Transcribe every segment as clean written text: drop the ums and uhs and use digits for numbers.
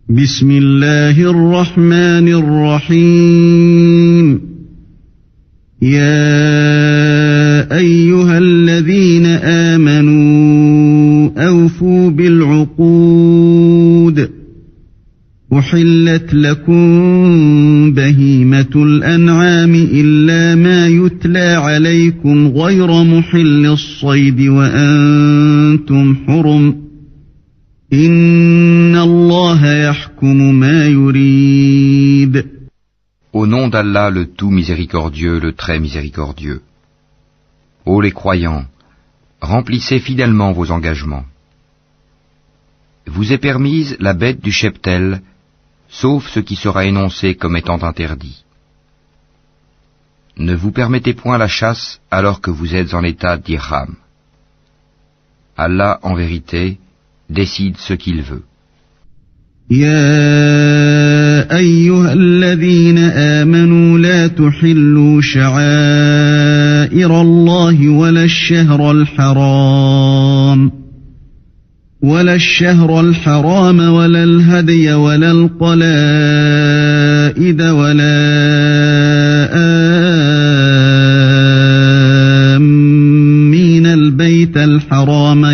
بسم الله الرحمن الرحيم يا أيها الذين آمنوا أوفوا بالعقود أحلت لكم بهيمة الأنعام إلا ما يتلى عليكم غير محل الصيد وأنتم حرم إن الله يحكم ما يريد. Au nom d'Allah, le tout miséricordieux, le très miséricordieux. Ô les croyants, remplissez fidèlement vos engagements. Vous est permise la bête du cheptel, sauf ce qui sera énoncé comme étant interdit. Ne vous permettez point la chasse alors que vous êtes en état d'ihram. Allah, en vérité, décide ce qu'il veut. يا أيها الذين آمنوا لا تحلوا شعائر الله ولا الشهر الحرام ولا الهدي ولا القلائد ولا آمين البيت الحرام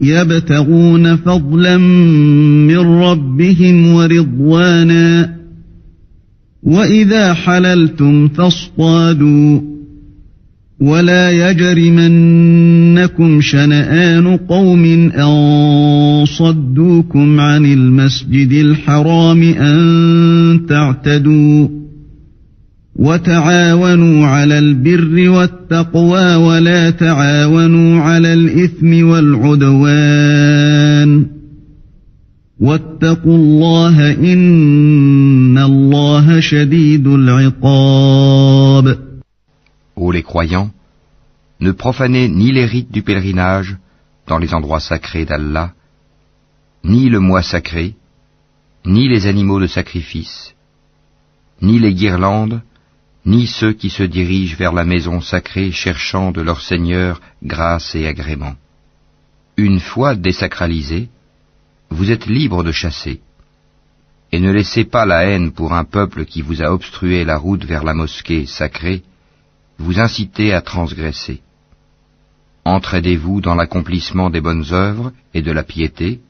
يبتغون فضلا من ربهم ورضوانا وإذا حللتم فاصطادوا ولا يجرمنكم شنآن قوم أن صدوكم عن المسجد الحرام أن تعتدوا وتعاونوا على البر والتقوى ولا تعاونوا على الإثم والعدوان واتقوا الله إن الله شديد العقاب. Ô les croyants, ne profanez ni les rites du pèlerinage dans les endroits sacrés d'Allah, ni le mois sacré, ni les animaux de sacrifice, ni les guirlandes, ni ceux qui se dirigent vers la maison sacrée cherchant de leur Seigneur grâce et agrément. Une fois désacralisés, vous êtes libres de chasser, et ne laissez pas la haine pour un peuple qui vous a obstrué la route vers la mosquée sacrée, vous inciter à transgresser. Entraidez-vous dans l'accomplissement des bonnes œuvres et de la piété,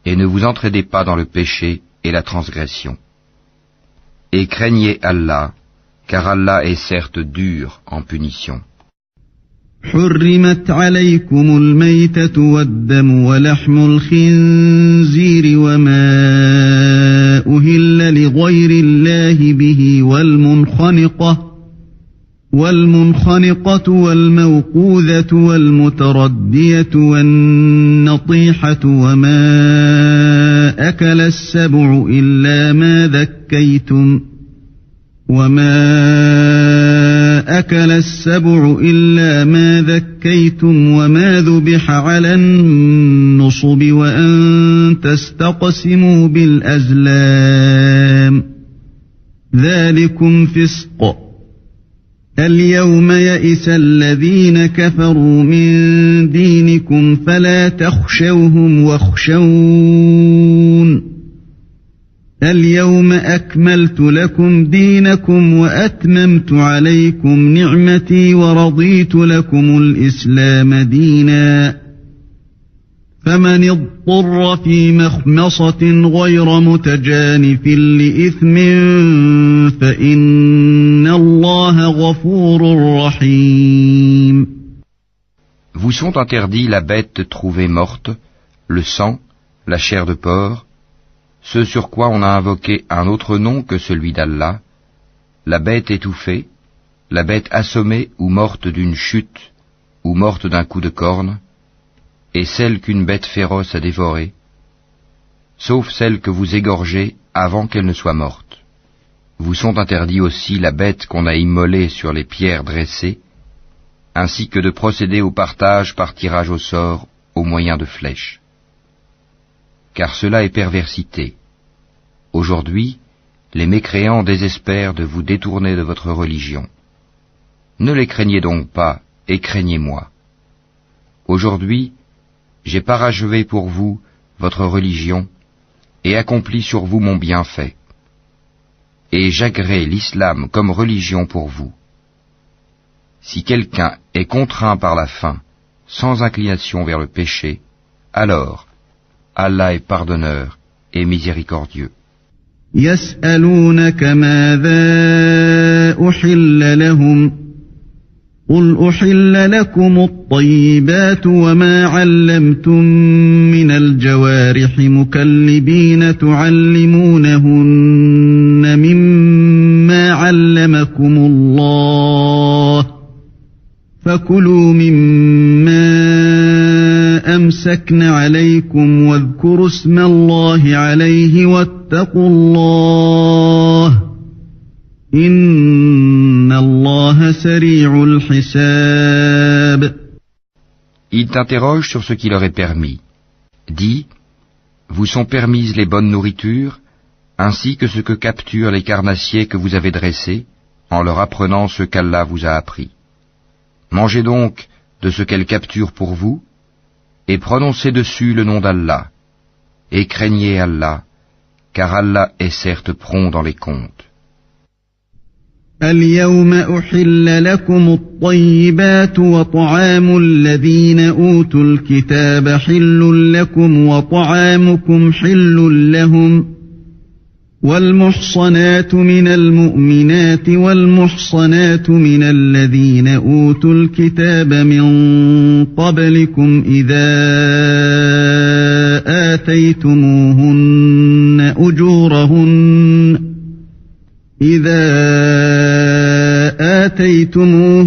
et ne vous entraidez pas dans le péché et la transgression. Et craignez Allah, car Allah est certes dur en punition. حرمت عليكم الميتة والدم ولحم الخنزير وما أهل لغير الله به والمنخنقة والموقوذة والمتردية والنطيحة وما أكل السبع إلا ما ذكيتم وما ذبح على النصب وأن تستقسموا بالأزلام ذلكم فسق. اليوم يئس الذين كفروا من دينكم فلا تخشوهم واخشون اليوم أكملت لكم دينكم وأتممت عليكم نعمتي ورضيت لكم الإسلام دينا فمن اضطر في مخمصة غير متجانف لإثم فإن الله غفور رحيم. Vous sont interdits la bête trouvée morte, le sang, la chair de porc, ce sur quoi on a invoqué un autre nom que celui d'Allah, la bête étouffée, la bête assommée ou morte d'une chute, ou morte d'un coup de corne, et celle qu'une bête féroce a dévorée, sauf celle que vous égorgez avant qu'elle ne soit morte. Vous sont interdits aussi la bête qu'on a immolée sur les pierres dressées, ainsi que de procéder au partage par tirage au sort au moyen de flèches. Car cela est perversité. Aujourd'hui, les mécréants désespèrent de vous détourner de votre religion. Ne les craignez donc pas, et craignez-moi. Aujourd'hui, j'ai parachevé pour vous votre religion et accompli sur vous mon bienfait. Et j'agrée l'islam comme religion pour vous. Si quelqu'un est contraint par la faim, sans inclination vers le péché, alors Allah est pardonneur et miséricordieux. يسألونك ماذا أحل لهم قل أحل لكم الطيبات وما علمتم من الجوارح مكلبين تعلمونهن مما علمكم الله فكلوا مما أمسكن عليكم واذكروا اسم الله عليه واتقوا الله إن الله سريع الحساب. Ils t'interrogent sur ce qui leur est permis. Dis, vous sont permises les bonnes nourritures, ainsi que ce que capturent les carnassiers que vous avez dressés, en leur apprenant ce qu'Allah vous a appris. Mangez donc de ce qu'elle capture pour vous, et prononcez dessus le nom d'Allah, et craignez Allah, car Allah est certes prompt dans les comptes. اليوم أحل لكم الطيبات وطعام الذين أوتوا الكتاب حل لكم وطعامكم حل لهم والمحصنات من المؤمنات والمحصنات من الذين أوتوا الكتاب من قبلكم إذا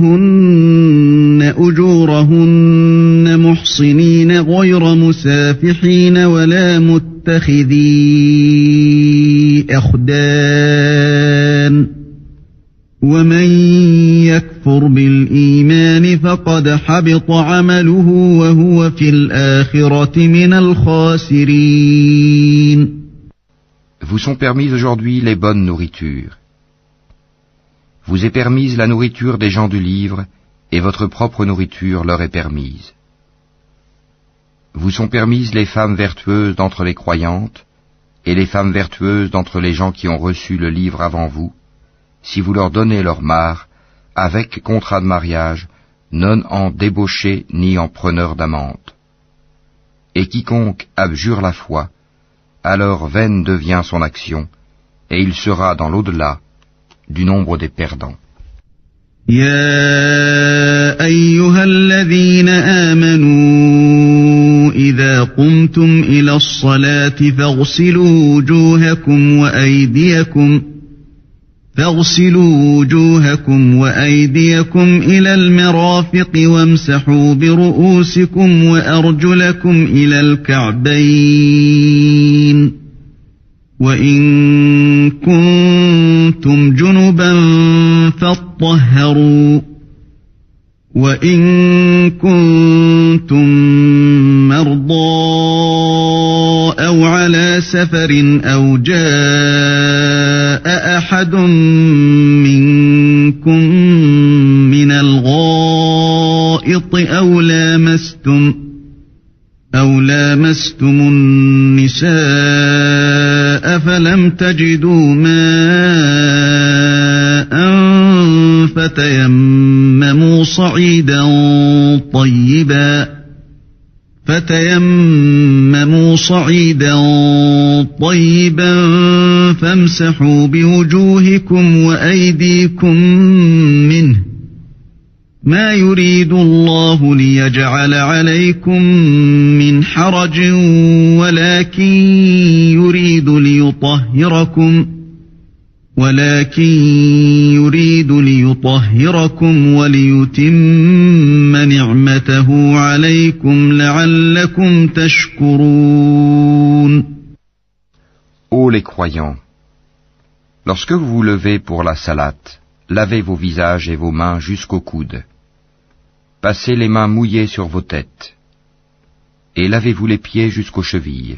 آتيتموهن أجورهن محصنين غير مسافحين ولا متخذي أخدان ومن يكفر بالإيمان فقد حبط عمله وهو في الآخرة من الخاسرين. Vous sont permises aujourd'hui les bonnes nourritures. Vous est permise la nourriture des gens du livre, et votre propre nourriture leur est permise. Vous sont permises les femmes vertueuses d'entre les croyantes, et les femmes vertueuses d'entre les gens qui ont reçu le livre avant vous, si vous leur donnez leur mare, avec contrat de mariage, non en débauché ni en preneur d'amante. Et quiconque abjure la foi, alors vaine devient son action, et il sera dans l'au-delà du nombre des perdants. يا أيها الذين آمنوا إذا قمتم إلى الصلاة فاغسلوا وجوهكم وأيديكم إلى المرافق وامسحوا برؤوسكم وأرجلكم إلى الكعبين وإن كنتم جنبا فاطهروا وإن كنتم مرضى أو على سفر أو جاء أحد منكم من الغائط أو لامستم النساء فلم تجدوا ماء فتيمموا صعيدا طيبا فامسحوا بوجوهكم وأيديكم منه ما يريد الله ليجعل عليكم من حرج ولكن يريد ليطهركم وليتم نعمته عليكم لعلكم تشكرون. Ô les croyants, lorsque vous vous levez pour la salate, lavez vos visages et vos mains jusqu'aux coudes. Passez les mains mouillées sur vos têtes, et lavez-vous les pieds jusqu'aux chevilles.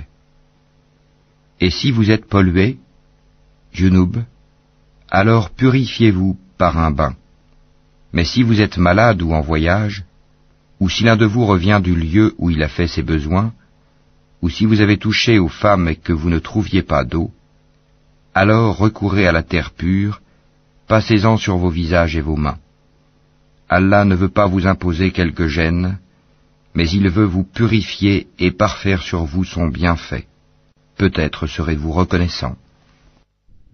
Et si vous êtes pollué, junub, alors purifiez-vous par un bain. Mais si vous êtes malade ou en voyage, ou si l'un de vous revient du lieu où il a fait ses besoins, ou si vous avez touché aux femmes et que vous ne trouviez pas d'eau, alors recourez à la terre pure, passez-en sur vos visages et vos mains. Allah ne veut pas vous imposer quelque gêne, mais il veut vous purifier et parfaire sur vous son bienfait. Peut-être serez-vous reconnaissant.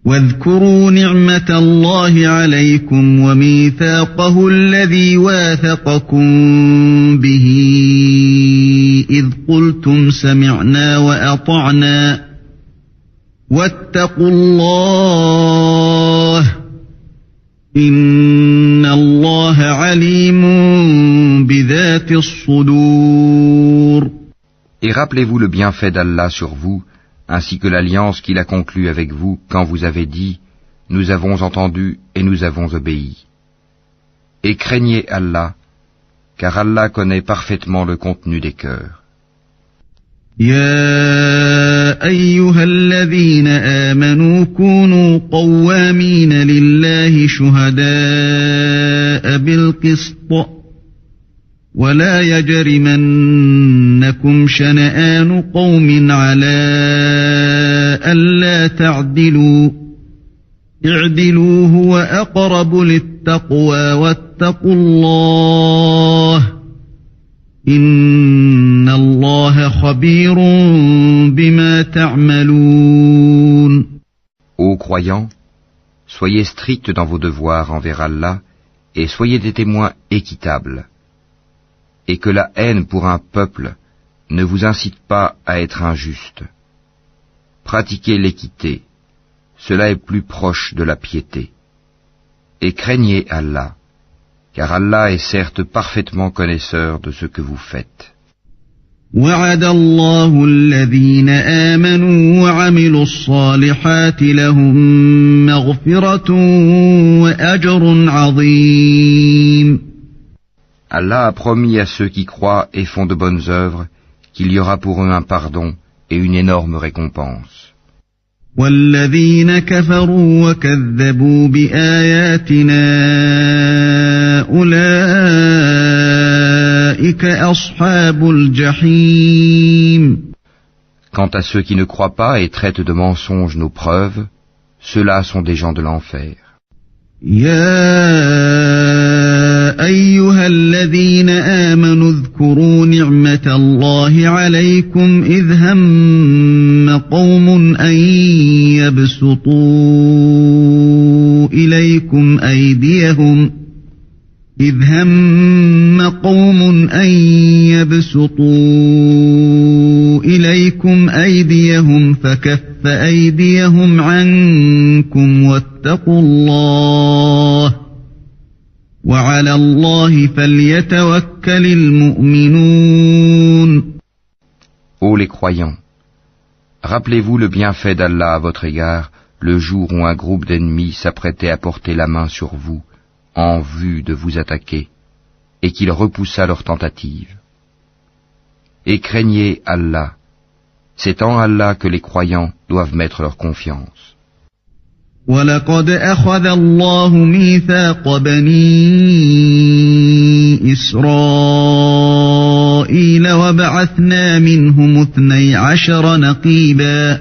واذكروا نعمة الله عليكم وميثاقه الذي واثقكم به إذ قلتم سمعنا وأطعنا واتقوا الله إن الله عليم بذات الصدور. Et rappelez-vous le bienfait d'Allah sur vous, ainsi que l'alliance qu'il a conclue avec vous quand vous avez dit « Nous avons entendu et nous avons obéi ». Et craignez Allah, car Allah connaît parfaitement le contenu des cœurs. يا أيها الذين آمنوا كونوا قوامين لله شهداء بالقسط ولا يجرمنكم شنآن قوم على ألا تعدلوا اعدلوا هو أقرب للتقوى واتقوا الله إن الله خبير بما تعملون. Ô croyants, soyez stricts dans vos devoirs envers Allah et soyez des témoins équitables. Et que la haine pour un peuple ne vous incite pas à être injuste. Pratiquez l'équité, cela est plus proche de la piété. Et craignez Allah, car Allah est certes parfaitement connaisseur de ce que vous faites. وعد الله الذين آمنوا وعملوا الصالحات لهم مغفرة وأجر عظيم. Allah a promis à ceux qui croient et font de bonnes œuvres qu'il y aura pour eux un pardon et une énorme récompense. والذين كفروا وكذبوا بآياتنا أولئك أصحاب الجحيم. Quant à ceux qui ne croient pas et traitent de mensonges nos preuves, ceux-là sont des gens de l'enfer. أيها الذين آمنوا اذكروا نعمة الله عليكم إذ هم قوم أن يبسطوا إليكم أيديهم فكف أيديهم عنكم واتقوا الله وعلى الله فليتوكل المؤمنون. Ô les croyants, rappelez-vous le bienfait d'Allah à votre égard le jour où un groupe d'ennemis s'apprêtait à porter la main sur vous en vue de vous attaquer et qu'il repoussa leur tentative. Et craignez Allah, c'est en Allah que les croyants doivent mettre leur confiance. وَلَقَدْ أَخَذَ اللَّهُ مِيثَاقَ بَنِي إِسْرَائِيلَ وَبَعَثْنَا مِنْهُمُ 12 نَقِيبًا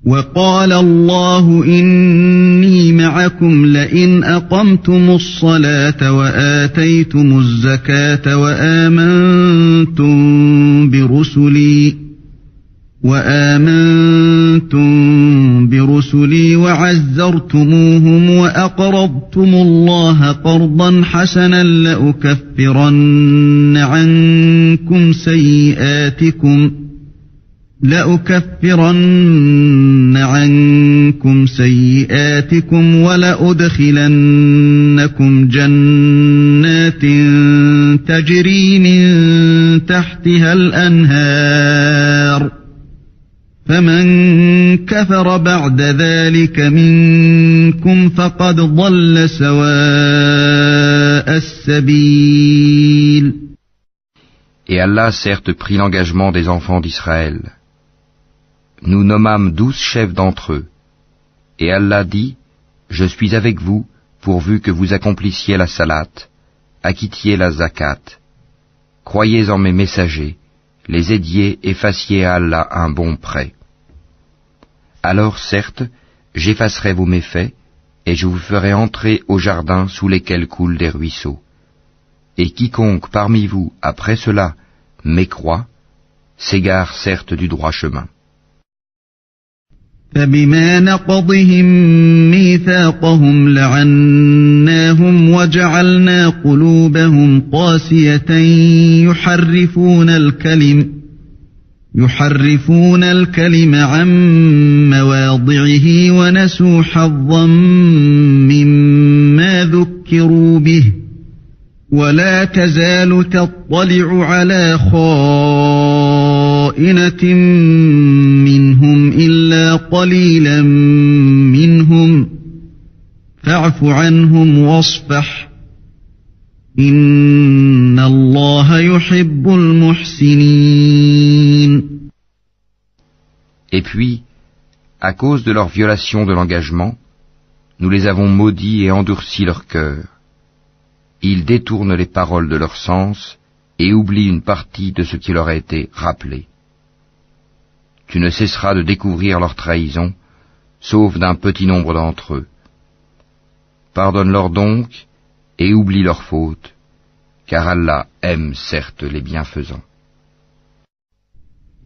وَقَالَ اللَّهُ إِنِّي مَعَكُمْ لَئِنْ أَقَمْتُمُ الصَّلَاةَ وَآتَيْتُمُ الزَّكَاةَ وآمنتم برسلي وعزرتموهم وأقرضتم الله قرضا حسنا لأكفرن عنكم سيئاتكم ولأدخلنكم جنات تجري من تحتها الأنهار فمن كفر بعد ذلك منكم فقد ضل سواء السبيل. Et Allah certes prit l'engagement des enfants d'Israël. Nous nommâmes 12 chefs d'entre eux. Et Allah dit, je suis avec vous, pourvu que vous accomplissiez la salat, acquittiez la zakat, croyez en mes messagers, les aidiez et fassiez à Allah un bon prêt. Alors certes, j'effacerai vos méfaits, et je vous ferai entrer au jardin sous lesquels coulent des ruisseaux. Et quiconque parmi vous, après cela, mécroit, s'égare certes du droit chemin. فبما نقضهم ميثاقهم لعناهم وجعلنا قلوبهم قاسية يحرفون الكلم عن مواضعه ونسوا حظا مما ذكروا به ولا تزال تطلع على خائنة منهم إلا قليلا منهم فاعف عنهم واصفح إن الله يحب المحسنين. Et puis, à cause de leur violation de l'engagement, nous les avons maudits et endurci leur cœur. Ils détournent les paroles de leur sens et oublient une partie de ce qui leur a été rappelé. Tu ne cesseras de découvrir leur trahison, sauf d'un petit nombre d'entre eux. Pardonne-leur donc et oublie leurs fautes, car Allah aime certes les bienfaisants.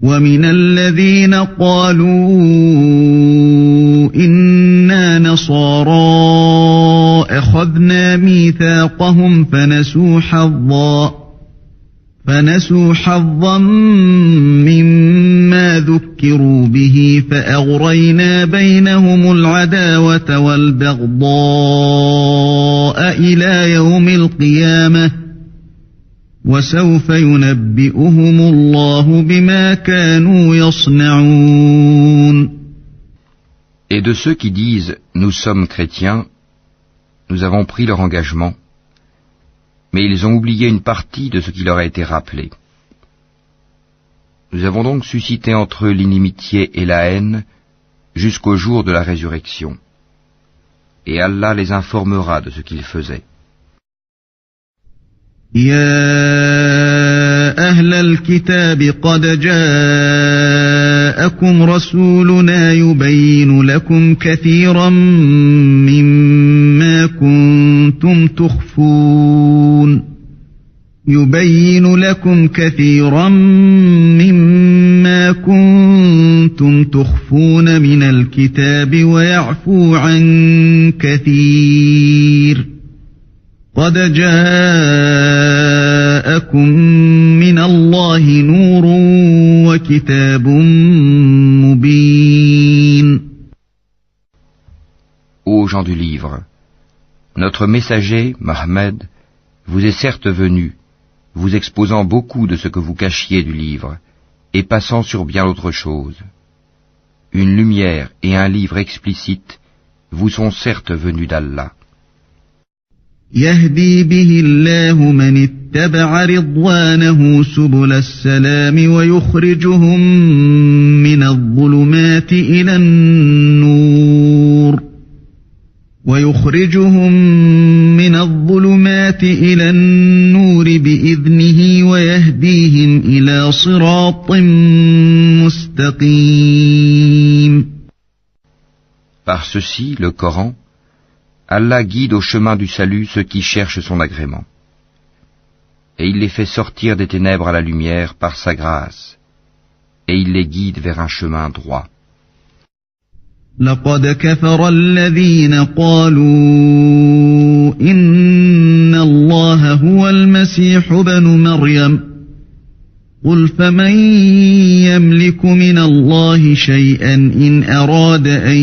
ومن الذين قالوا إنا نصارى أخذنا ميثاقهم فنسوا حظا مما ذكروا به فأغرينا بينهم العداوة والبغضاء إلى يوم القيامة وسوف ينبئهم الله بما كانوا يصنعون. Et de ceux qui disent « Nous sommes chrétiens », nous avons pris leur engagement, mais ils ont oublié une partie de ce qui leur a été rappelé. Nous avons donc suscité entre eux l'inimitié et la haine jusqu'au jour de la résurrection. Et Allah les informera de ce qu'ils faisaient. يا أهل الكتاب قد جاءكم رسولنا يبين لكم كثيرا مما كنتم تخفون من الكتاب ويعفو عن كثير قد جاءكم من الله نور وكتاب مبين. Ô gens du livre, notre messager, Mohammed, vous est certes venu, vous exposant beaucoup de ce que vous cachiez du livre, et passant sur bien autre chose. Une lumière et un livre explicite vous sont certes venus d'Allah. يهدي به الله من اتبع رضوانه سبل السلام ويخرجهم من الظلمات إلى النور بإذنه ويهديهم إلى صراط مستقيم. Par ceci, le Coran, Allah guide au chemin du salut ceux qui cherchent son agrément. Et il les fait sortir des ténèbres à la lumière par sa grâce. Et il les guide vers un chemin droit. لقد كفر الذين قالوا إن الله هو المسيح ابن مريم قل فمن يملك من الله شيئا إن أراد أن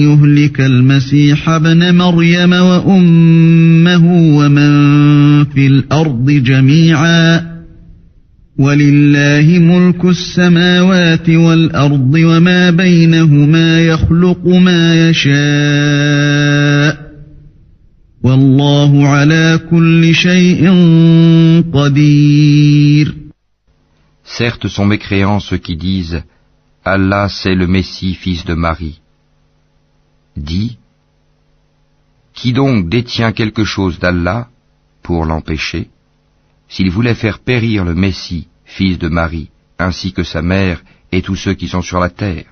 يهلك المسيح ابن مريم وأمه ومن في الأرض جميعا ولله ملك السماوات والأرض وما بينهما يخلق ما يشاء والله على كل شيء قدير. Certes sont mécréants ceux qui disent « Allah c'est le Messie, fils de Marie ». Dis « Qui donc détient quelque chose d'Allah pour l'empêcher ? s'il voulait faire périr le Messie, fils de Marie, ainsi que sa mère et tous ceux qui sont sur la terre.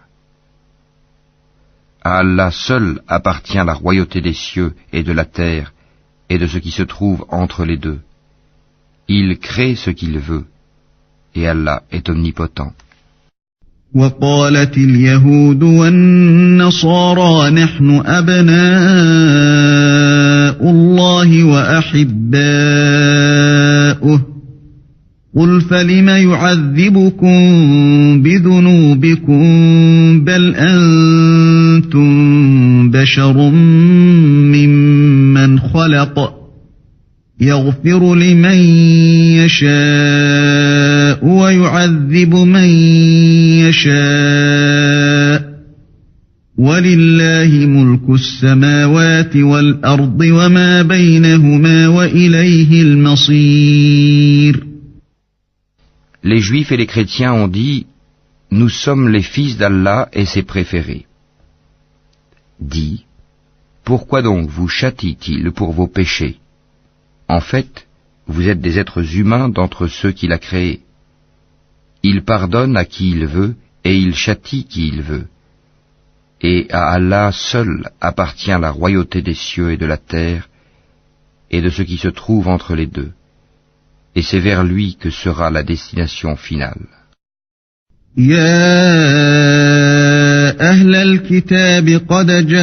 À Allah seul appartient la royauté des cieux et de la terre et de ce qui se trouve entre les deux. Il crée ce qu'il veut, et Allah est omnipotent. وقالت اليهود والنصارى نحن أبناء الله وأحباؤه قل فلم يعذبكم بذنوبكم بل أنتم بشر ممن خلق يغفر لمن يشاء ويعذب من يشاء ولله ملك السماوات والأرض وما بينهما وإليه المصير. Les Juifs et les chrétiens ont dit, nous sommes les fils d'Allah et ses préférés. Dis, pourquoi donc vous châtie-t-il pour vos péchés? En fait, vous êtes des êtres humains d'entre ceux qu'il a créés. Il pardonne à qui il veut et il châtie qui il veut. Et à Allah seul appartient la royauté des cieux et de la terre et de ce qui se trouve entre les deux. Et c'est vers lui que sera la destination finale. يا أهل الكتاب قد جاءكم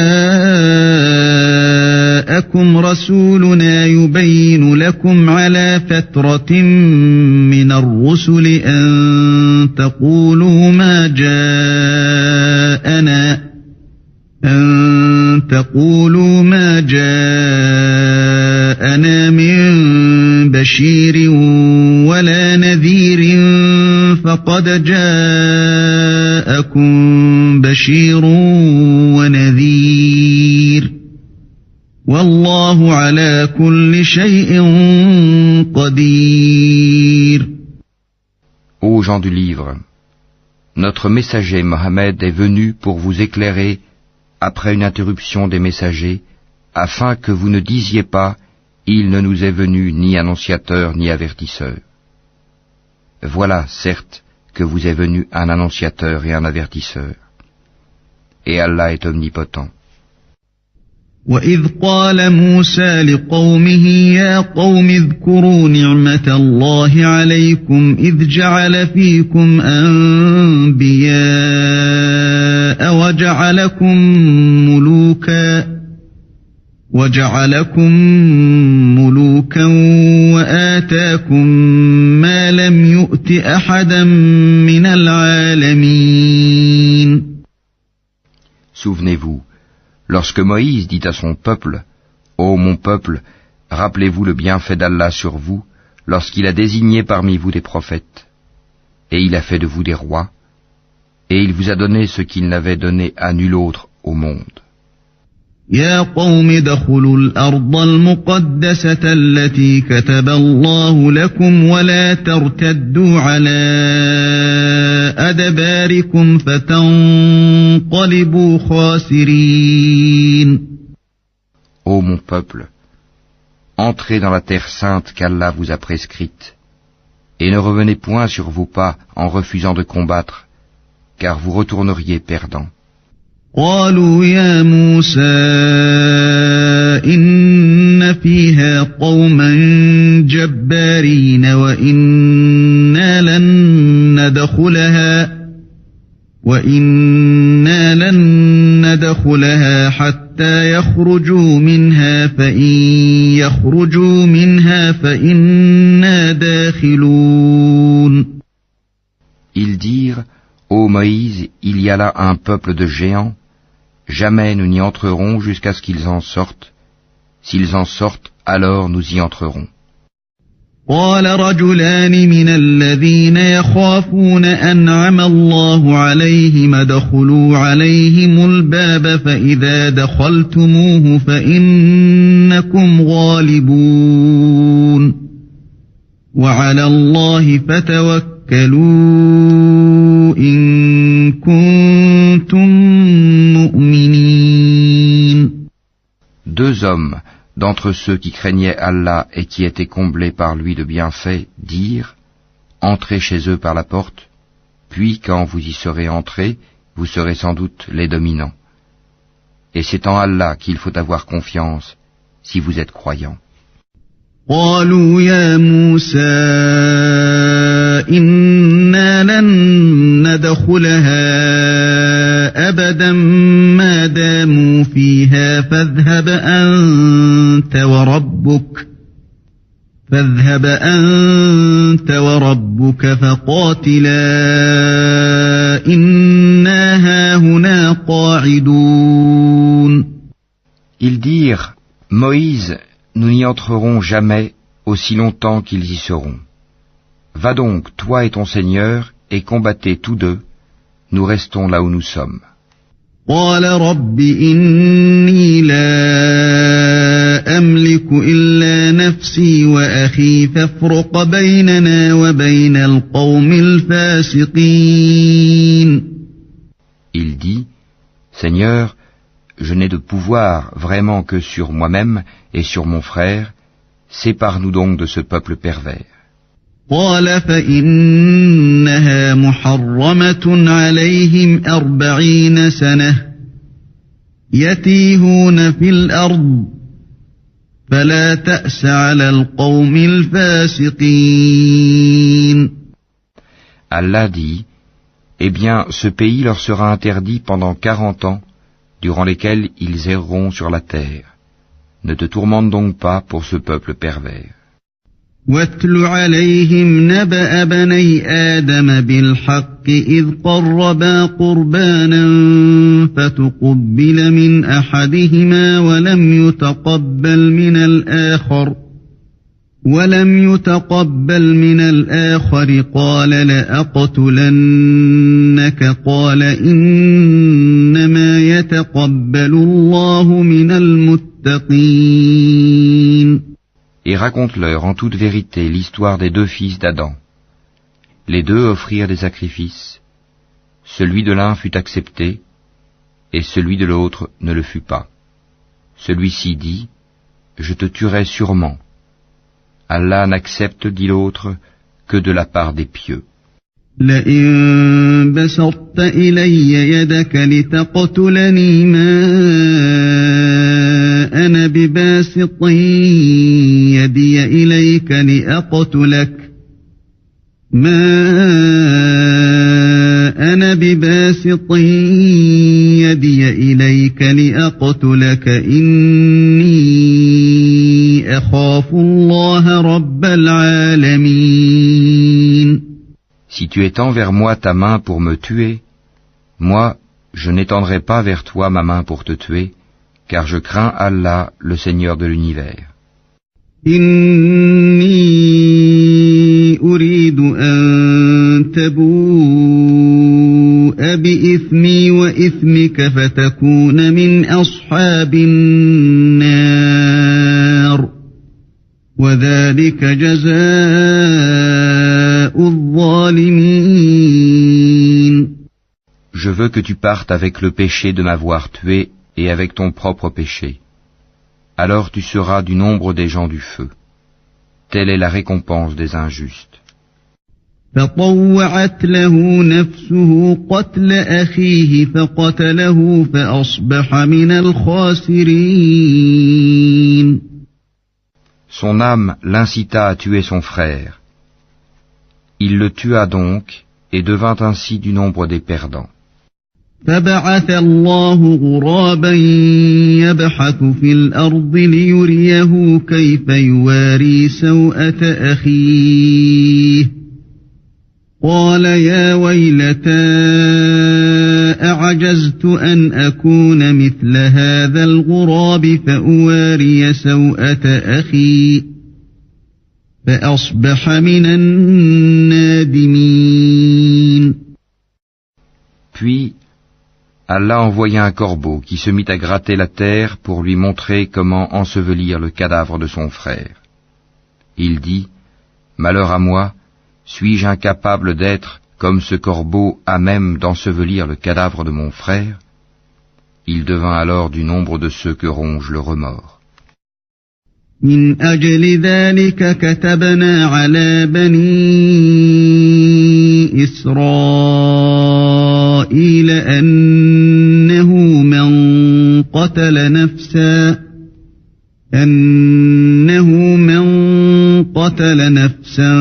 رسولنا يبين لكم على فترة من الرسل أن تقولوا ما جاءنا من بشير ولا نذير فقد جاءكم بشير ونذير والله على كل شيء قدير. Ô gens du livre, notre messager Mohammed est venu pour vous éclairer après une interruption des messagers, afin que vous ne disiez pas « Il ne nous est venu ni annonciateur ni avertisseur ». Voilà, certes, que vous est venu un annonciateur et un avertisseur. Et Allah est omnipotent. وَإِذْ قَالَ مُوسَى لِقَوْمِهِ يَا قَوْمِ اذْكُرُوا نِعْمَةَ اللَّهِ عَلَيْكُمْ إِذْ جَعَلَ فِيكُمْ أَنْبِيَاءَ وَجَعَلَكُمْ مُلُوكًا وَآتَاكُمْ مَا لَمْ يُؤْتِ أَحَدًا مِنَ الْعَالَمِينَ. Souvenez-vous, lorsque Moïse dit à son peuple, « Ô mon peuple, rappelez-vous le bienfait d'Allah sur vous, lorsqu'il a désigné parmi vous des prophètes, et il a fait de vous des rois, et il vous a donné ce qu'il n'avait donné à nul autre au monde. » يا قوم ادخلوا الأرض المقدسة التي كتب الله لكم ولا ترتدوا على أدباركم فتنقلبوا خاسرين. Ô mon peuple, entrez dans la terre sainte qu'Allah vous a prescrite, et ne revenez point sur vos pas en refusant de combattre, car vous retourneriez perdants. قالوا يا موسى إن فيها قوما جبارين وإنا لن ندخلها حتى يخرجوا منها فإن يخرجوا منها فإنا داخلون. Ils dirent, ô Moïse, il y a là un peuple de géants. Jamais nous n'y entrerons jusqu'à ce qu'ils en sortent. S'ils en sortent, alors nous y entrerons. قال رجلان من الذين يخافون أنعم الله عليهم ادخلوا عليهم الباب فإذا دخلتموه فإنكم غالبون وعلى الله فتوكلوا إن كنتم مؤمنين. Deux hommes, d'entre ceux qui craignaient Allah et qui étaient comblés par lui de bienfaits dirent, entrez chez eux par la porte, puis quand vous y serez entrés, vous serez sans doute les dominants. Et c'est en Allah qu'il faut avoir confiance si vous êtes croyants. قالوا يا موسى إنا لن ندخلها أبدا ما داموا فيها فاذهب أنت وربك فقاتلا إنا هاهنا قاعدون. Ils dirent, Moïse, nous n'y entrerons jamais aussi longtemps qu'ils y seront. Va donc, toi et ton Seigneur, et combattez tous deux, nous restons là où nous sommes. قال رب إني لا أملك إلا نفسي وأخي فافرق بيننا وبين القوم الفاسقين. Il dit, Seigneur, je n'ai de pouvoir vraiment que sur moi-même et sur mon frère, sépare-nous donc de ce peuple pervers. قال فإنها محرمة عليهم 40 سنة يتيهون في الأرض فلا تأس على القوم الفاسقين. Allah dit, eh bien, ce pays leur sera interdit pendant 40 ans, durant lesquels ils erreront sur la terre. Ne te tourmente donc pas pour ce peuple pervers. واتل عليهم نبأ بني آدم بالحق إذ قربا قربانا فتقبل من أحدهما ولم يتقبل من الآخر قال لأقتلنك قال إنما يتقبل الله من المتقين. Et raconte-leur en toute vérité l'histoire des deux fils d'Adam. Les deux offrirent des sacrifices. Celui de l'un fut accepté, et celui de l'autre ne le fut pas. Celui-ci dit, je te tuerai sûrement. Allah n'accepte, dit l'autre, que de la part des pieux. لئن بسطت إلي يدك لتقتلني ما أنا بباسط يدي إليك لأقتلك إني أخاف الله رب العالمين. Si tu étends vers moi ta main pour me tuer, moi, je n'étendrai pas vers toi ma main pour te tuer, car je crains Allah, le Seigneur de l'univers. إني أريد أن تبوء بإثمي وإثمك فتكون من أصحاب النار وذلك جزاء الظالمين. Je veux que tu partes avec le péché de m'avoir tué et avec ton propre péché. Alors tu seras du nombre des gens du feu. Telle est la récompense des injustes. فطوعت له نفسه قتل أخيه فقتله فأصبح من الخاسرين. Son âme l'incita à tuer son frère. Il le tua donc et devint ainsi du nombre des perdants. فبعث الله غرابا يبحث في الأرض ليريه كيف يواري سوءة أخيه قال يا ويلتى أعجزت أن أكون مثل هذا الغراب فأواري سوءة أخي فأصبح من النادمين. Puis Allah envoya un corbeau qui se mit à gratter la terre pour lui montrer comment ensevelir le cadavre de son frère. Il dit, malheur à moi, suis-je incapable d'être comme ce corbeau à même d'ensevelir le cadavre de mon frère? Il devint alors du nombre de ceux que ronge le remords. من أجل ذلك كتبنا على بني إسرائيل أنه من قتل نفسا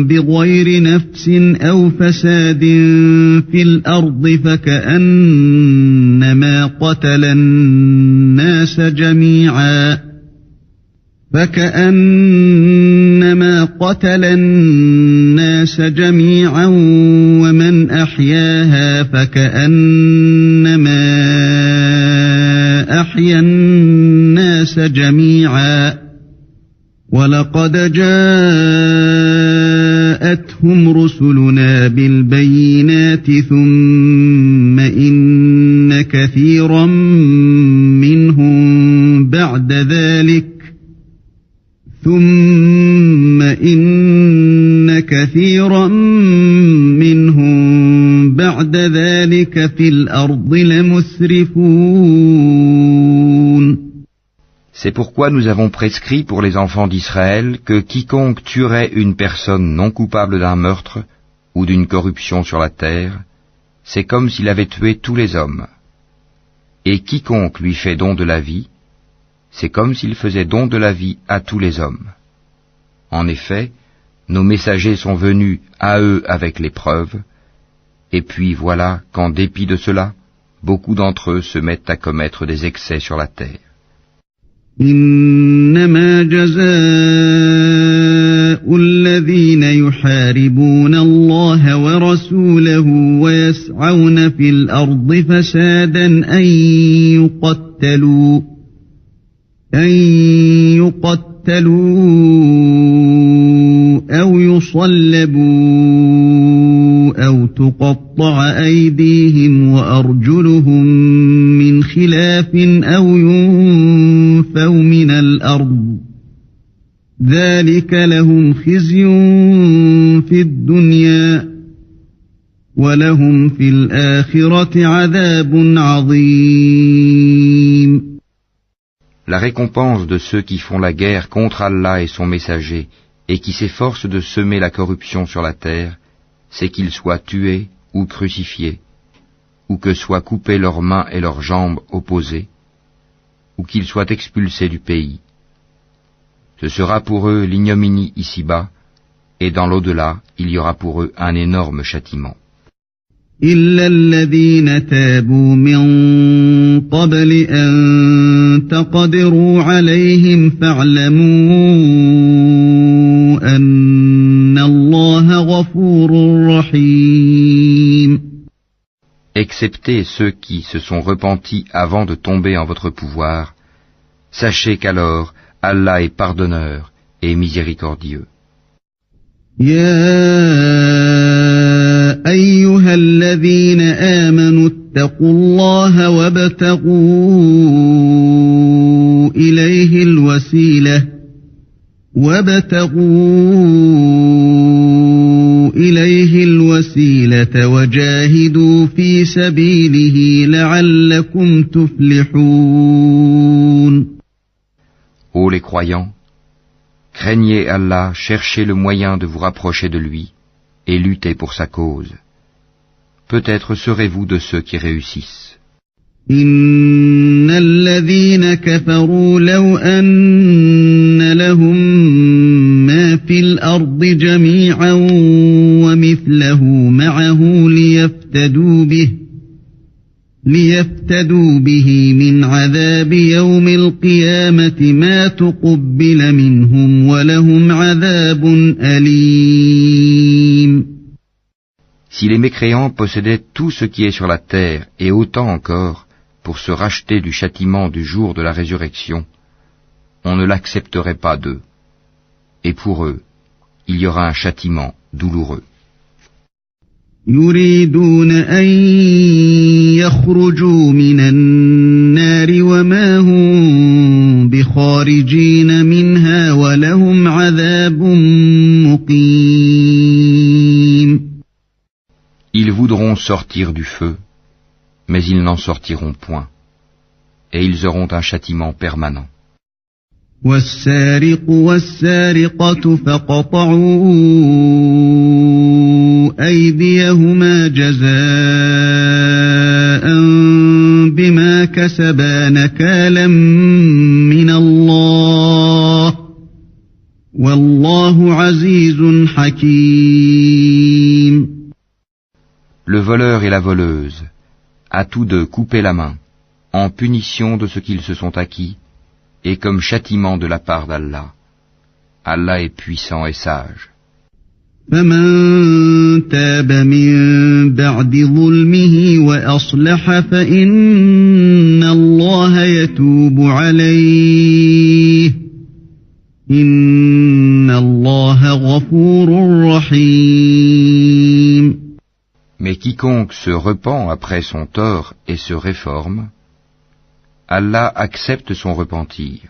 بغير نفس أو فساد في الأرض فكأنما قتل الناس جميعا ومن أحياها فكأنما أحيا الناس جميعا ولقد جاءتهم رسلنا بالبينات ثم إن كثيرا منهم بعد ذلك في الأرض لمسرفون. C'est pourquoi nous avons prescrit pour les enfants d'Israël que quiconque tuerait une personne non coupable d'un meurtre ou d'une corruption sur la terre, c'est comme s'il avait tué tous les hommes. Et quiconque lui fait don de la vie, c'est comme s'il faisait don de la vie à tous les hommes. En effet, nos messagers sont venus à eux avec les preuves, et puis voilà qu'en dépit de cela, beaucoup d'entre eux se mettent à commettre des excès sur la terre. إنما جزاء الذين يحاربون الله ورسوله ويسعون في الأرض فسادا أن يقتلوا أو يصلبوا أو تقطع أيديهم وأرجلهم من خلاف أو ينفوا من الأرض ذلك لهم خزي في الدنيا ولهم في الآخرة عذاب عظيم. La récompense de ceux qui font la guerre contre Allah et son messager et qui s'efforcent de semer la corruption sur la terre, c'est qu'ils soient tués ou crucifiés, ou que soient coupées leurs mains et leurs jambes opposées, ou qu'ils soient expulsés du pays. Ce sera pour eux l'ignominie ici-bas, et dans l'au-delà, il y aura pour eux un énorme châtiment. إلا الذين تابوا من قبل أن تقدروا عليهم فاعلموا أن الله غفور رحيم. Excepté ceux qui se sont repentis avant de tomber en votre pouvoir, sachez qu'alors Allah est pardonneur et miséricordieux. أيها الذين آمنوا اتقوا الله وابتغوا إليه الوسيلة وجاهدوا في سبيله لعلكم تفلحون. Ô les croyants, craignez Allah, cherchez le moyen de vous rapprocher de lui et luttez pour sa cause. Peut-être serez-vous de ceux qui réussissent. إن الذين كفروا لو أن لهم ما في الأرض جميعا ومثله معه ليفتدوا به من عذاب يوم القيامة ما تقبل منهم ولهم عذاب أليم. Si les mécréants possédaient tout ce qui est sur la terre et autant encore pour se racheter du châtiment du jour de la résurrection, on ne l'accepterait pas d'eux. Et pour eux, il y aura un châtiment douloureux. يريدون أن يخرجوا من النار وما هم بخارجين منها ولهم عذاب مقيم. Ils voudront sortir du feu, mais ils n'en sortiront point, et ils auront un châtiment permanent. والسارق والسارقة فاقطعوا أيديهما جزاء بما كسبا نكالا من الله والله عزيز حكيم. Le voleur et la voleuse, à tous deux coupez la main, en punition de ce qu'ils se sont acquis, et comme châtiment de la part d'Allah. Allah est puissant et sage. فمن تاب من بعد ظلمه وأصلح فإن الله يتوب عليه إن الله غفور رحيم. Mais quiconque se repent après son tort et se réforme, Allah accepte son repentir,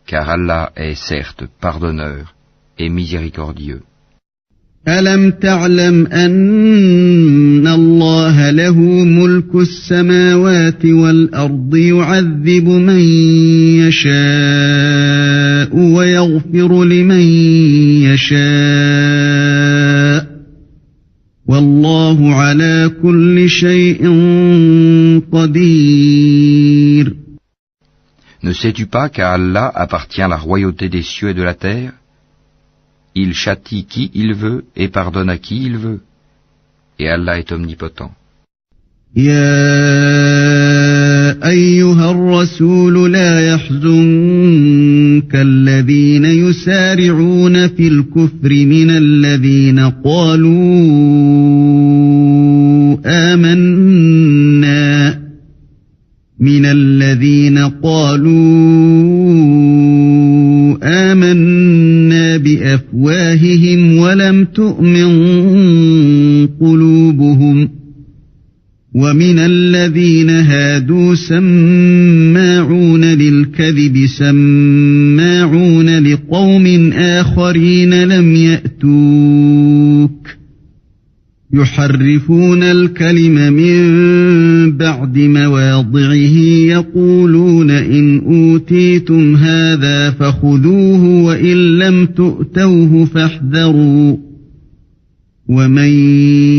car Allah est certes pardonneur et miséricordieux. ألم تعلم أن الله له ملك السماوات والأرض يعذب من يشاء ويغفر لمن يشاء والله على كل شيء قدير. Ne sais-tu pas qu'à Allah appartient la royauté des cieux et de la terre? Il châtie qui il veut et pardonne à qui il veut. Et Allah est omnipotent. يا أيها الرسول لا يحزنك الذين يسارعون في الكفر من الذين قالوا آمنا بأفواههم ولم تؤمن قلوبهم ومن الذين هادوا سماعون للكذب سماعون لقوم آخرين لم يأتوك يحرفون الكلم من بعد مواضعه يقولون إن أوتيتم هذا فخذوه وإن لم تؤتوه فاحذروا ومن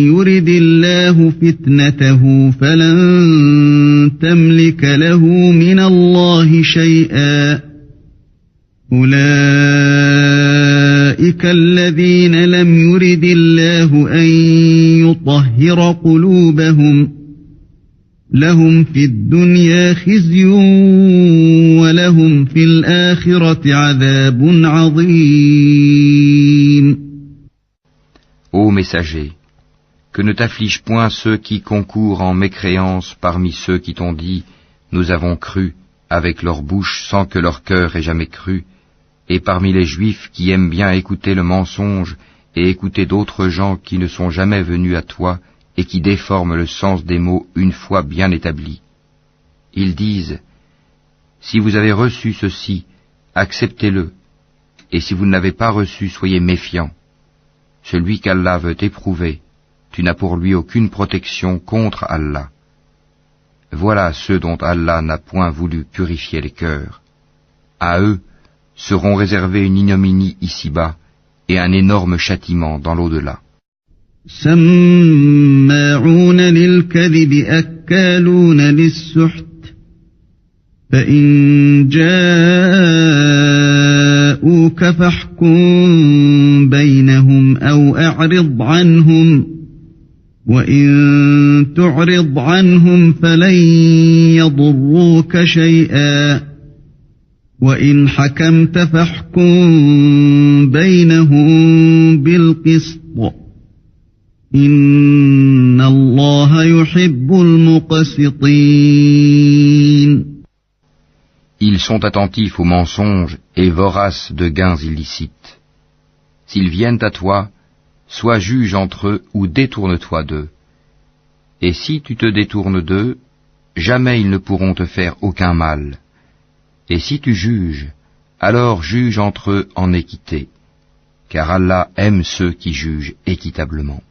يرد الله فتنته فلن تملك له من الله شيئا أولئك الذين لم يرد الله أن يطهر قلوبهم لهم في الدنيا خزي ولهم في الآخرة عذاب عظيم. Ô messager, que ne t'afflige point ceux qui concourent en mécréance parmi ceux qui t'ont dit « Nous avons cru » avec leur bouche sans que leur cœur ait jamais cru, et parmi les Juifs qui aiment bien écouter le mensonge et écouter d'autres gens qui ne sont jamais venus à toi et qui déforment le sens des mots une fois bien établis. Ils disent « Si vous avez reçu ceci, acceptez-le, et si vous ne l'avez pas reçu, soyez méfiants. Celui qu'Allah veut éprouver, tu n'as pour lui aucune protection contre Allah. Voilà ceux dont Allah n'a point voulu purifier les cœurs. À eux seront réservés une ignominie ici-bas et un énorme châtiment dans l'au-delà. سماعون للكذب أكالون للسحت فإن جاءوك فاحكم بينهم أو أعرض عنهم وإن تعرض عنهم فلن يضروك شيئا وإن حكمت فاحكم بينهم بالقسط إن الله يحب المقسطين. Ils sont attentifs aux mensonges et voraces de gains illicites. S'ils viennent à toi, sois juge entre eux ou détourne-toi d'eux. Et si tu te détournes d'eux, jamais ils ne pourront te faire aucun mal. Et si tu juges, alors juge entre eux en équité, car Allah aime ceux qui jugent équitablement.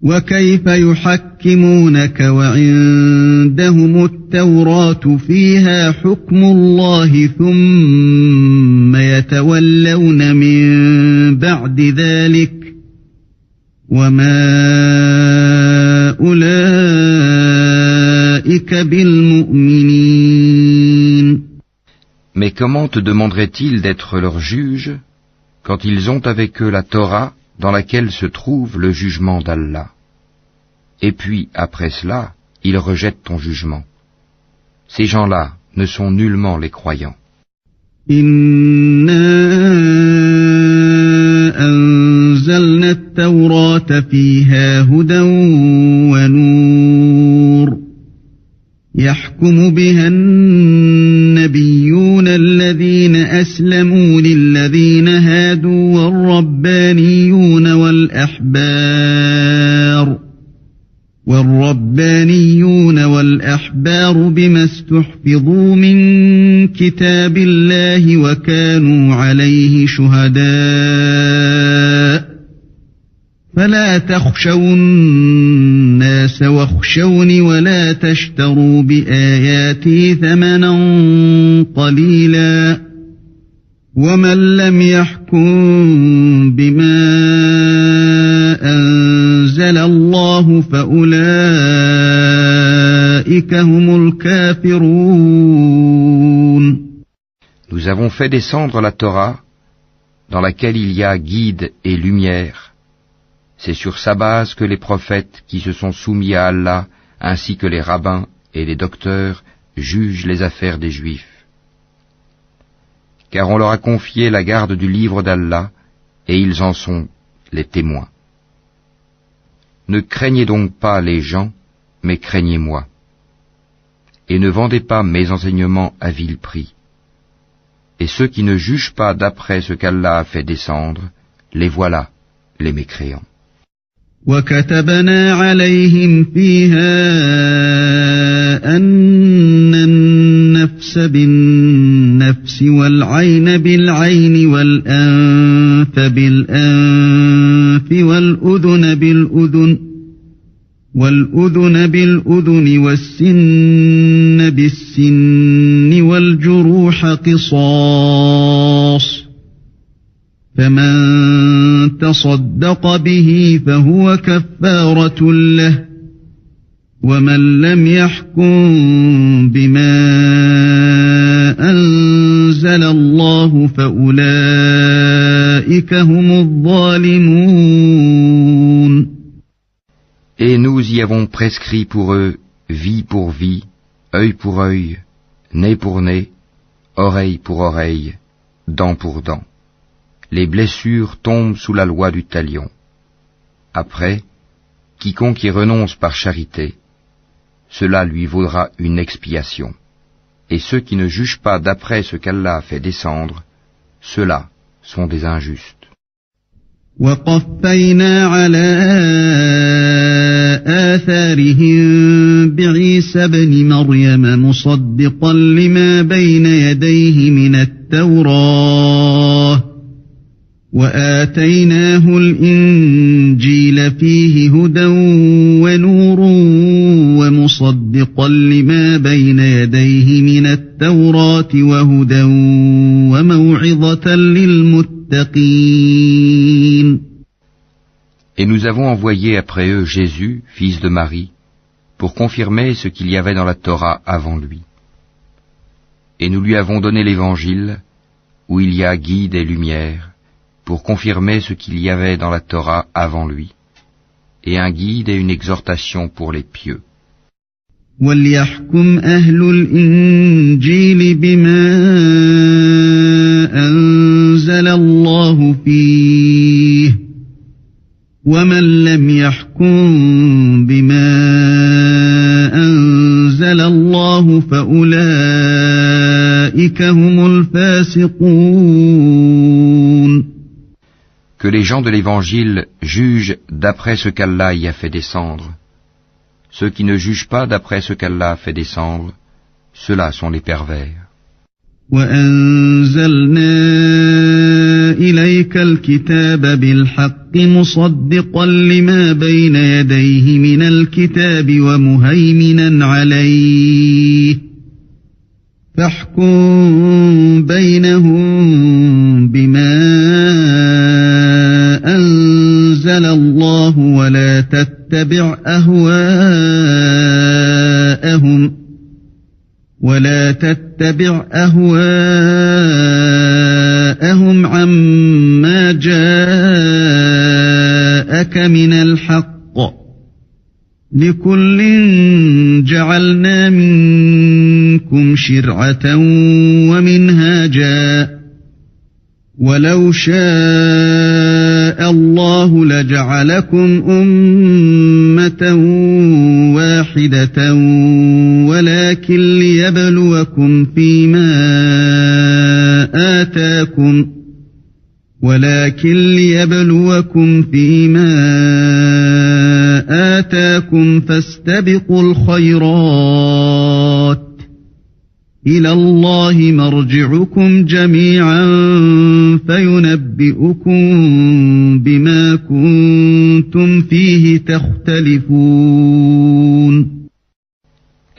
وكيف يحكمونك وعندهم التوراة فيها حكم الله ثم يتولون من بعد ذلك وما أولئك بالمؤمنين. Mais comment te demanderaient-ils d'être leurs juges quand ils ont avec eux la Torah dans laquelle se trouve le jugement d'Allah. Et puis, après cela, ils rejettent ton jugement. Ces gens-là ne sont nullement les croyants. Inna anzalna at-taurata fiha hudan wa nur yahkumu biha an-nabiyyuna alladhina aslamu lilladhina hadu war-rabbaniyuna والأحبار بما استحفظوا من كتاب الله وكانوا عليه شهداء فلا تخشوا الناس واخشوني ولا تشتروا بآياتي ثمنا قليلا ومن لم يحكم بما أنزل الله فأولئك هم الكافرون. Nous avons fait descendre la Torah, dans laquelle il y a guide et lumière. C'est sur sa base que les prophètes qui se sont soumis à Allah, ainsi que les rabbins et les docteurs, jugent les affaires des Juifs. Car on leur a confié la garde du livre d'Allah, et ils en sont les témoins. Ne craignez donc pas les gens, mais craignez-moi. Et ne vendez pas mes enseignements à vil prix. Et ceux qui ne jugent pas d'après ce qu'Allah a fait descendre, les voilà, les mécréants. وَكَتَبْنَا عَلَيْهِمْ فِيهَا أَنَّ النَّفْسَ بِالنَّفْسِ وَالْعَيْنَ بِالْعَيْنِ وَالْأَنفَ بِالْأَنفِ وَالْأُذُنَ بِالْأُذُنِ وَالسِّنَّ بِالسِّنِّ وَالْجُرُوحَ قِصَاصٌ فمن تصدق به فهو كفارة له ومن لم يحكم بما أنزل الله فأولئك هم الظالمون. Et nous y avons prescrit pour eux vie pour vie, œil pour œil, nez pour nez, oreille pour oreille, dent pour dent. Les blessures tombent sous la loi du talion. Après, quiconque y renonce par charité, cela lui vaudra une expiation. Et ceux qui ne jugent pas d'après ce qu'Allah a fait descendre, ceux-là sont des injustes. وَقَفَّيْنَا عَلَى آثَارِهِمْ بِعِيسَى ابْنِ مَرْيَمَ مُصَدِّقًا لِمَا بَيْنَ يَدَيْهِ مِنَ التَّوْرَاةِ وَآتَيْنَاهُ الْإِنْجِيلَ فِيهِ هُدًى وَنُورٌ وَمُصَدِّقًا لِمَا بَيْنَ يَدَيْهِ مِنَ التَّوْرَاةِ وَهُدًى وَمَوْعِظَةً لِلْمُتَّقِينَ. Et nous avons envoyé après eux Jésus, fils de Marie, pour confirmer ce qu'il y avait dans la Torah avant lui. Et nous lui avons donné l'Évangile, où il y a guide et lumière, pour confirmer ce qu'il y avait dans la Torah avant lui, et un guide et une exhortation pour les pieux. وَلْيَحْكُمْ أَهْلُ الْإِنْجِيلِ بِمَا أَنزَلَ اللَّهُ فِيهِ وَمَنْ لَمْ يَحْكُمْ بِمَا أَنزَلَ اللَّهُ فَأُولَئِكَ هُمُ الْفَاسِقُونَ. Que les gens de l'Évangile jugent d'après ce qu'Allah y a fait descendre. Ceux qui ne jugent pas d'après ce qu'Allah a fait descendre, ceux-là sont les pervers. وأنزلنا إليك الكتاب بالحق مصدقا لما بين يديه من الكتاب ومهيمنا عليه فاحكم بينهم بما أنزل الله ولا تتبع أهواءهم عما جاءك من الحق لكل جعلنا منكم شرعة ومنهاجا ولو شاء الله لجعلكم أمة واحدة ولكن ليبلوكم فيما آتاكم فاستبقوا الخيرات إلى الله مرجعكم جميعا فينبئكم بما كنتم فيه تختلفون.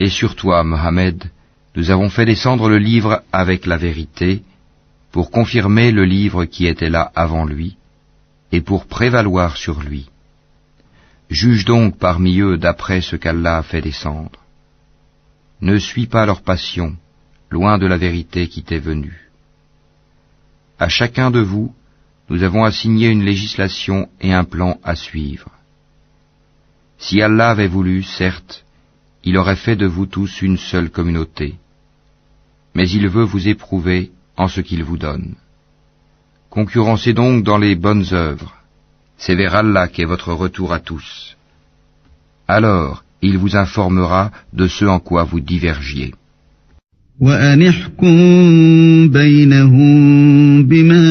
Et sur toi, Mohammed, nous avons fait descendre le livre avec la vérité, pour confirmer le livre qui était là avant lui, et pour prévaloir sur lui. Juge donc parmi eux d'après ce qu'Allah a fait descendre. Ne suis pas leur passion, loin de la vérité qui t'est venue. À chacun de vous, nous avons assigné une législation et un plan à suivre. Si Allah avait voulu, certes, il aurait fait de vous tous une seule communauté. Mais il veut vous éprouver en ce qu'il vous donne. Concurrencez donc dans les bonnes œuvres. C'est vers Allah qu'est votre retour à tous. Alors, il vous informera de ce en quoi vous divergiez. وأن احكم بينهم بما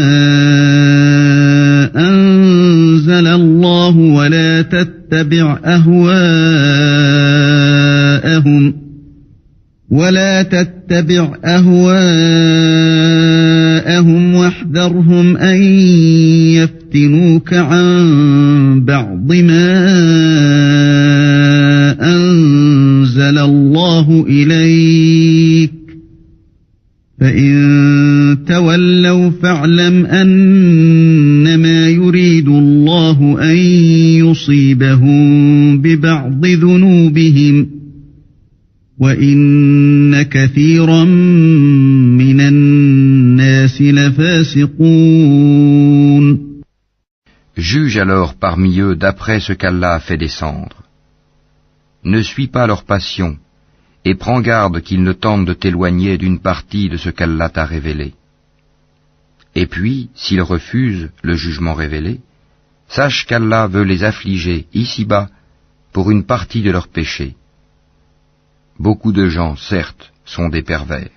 أنزل الله ولا تتبع أهواءهم واحذرهم أن يفتنوك عن بعض ما أنزل الله إليك فإن تولوا فاعلم أنما يريد الله أن يصيبهم ببعض ذنوبهم وإن كثيرا من الناس لفاسقون. Juge alors parmi eux d'après ce qu'Allah a fait descendre. Ne suis pas leur passion, et prends garde qu'ils ne tentent de t'éloigner d'une partie de ce qu'Allah t'a révélé. Et puis, s'ils refusent le jugement révélé, sache qu'Allah veut les affliger ici-bas pour une partie de leurs péchés. Beaucoup de gens, certes, sont des pervers.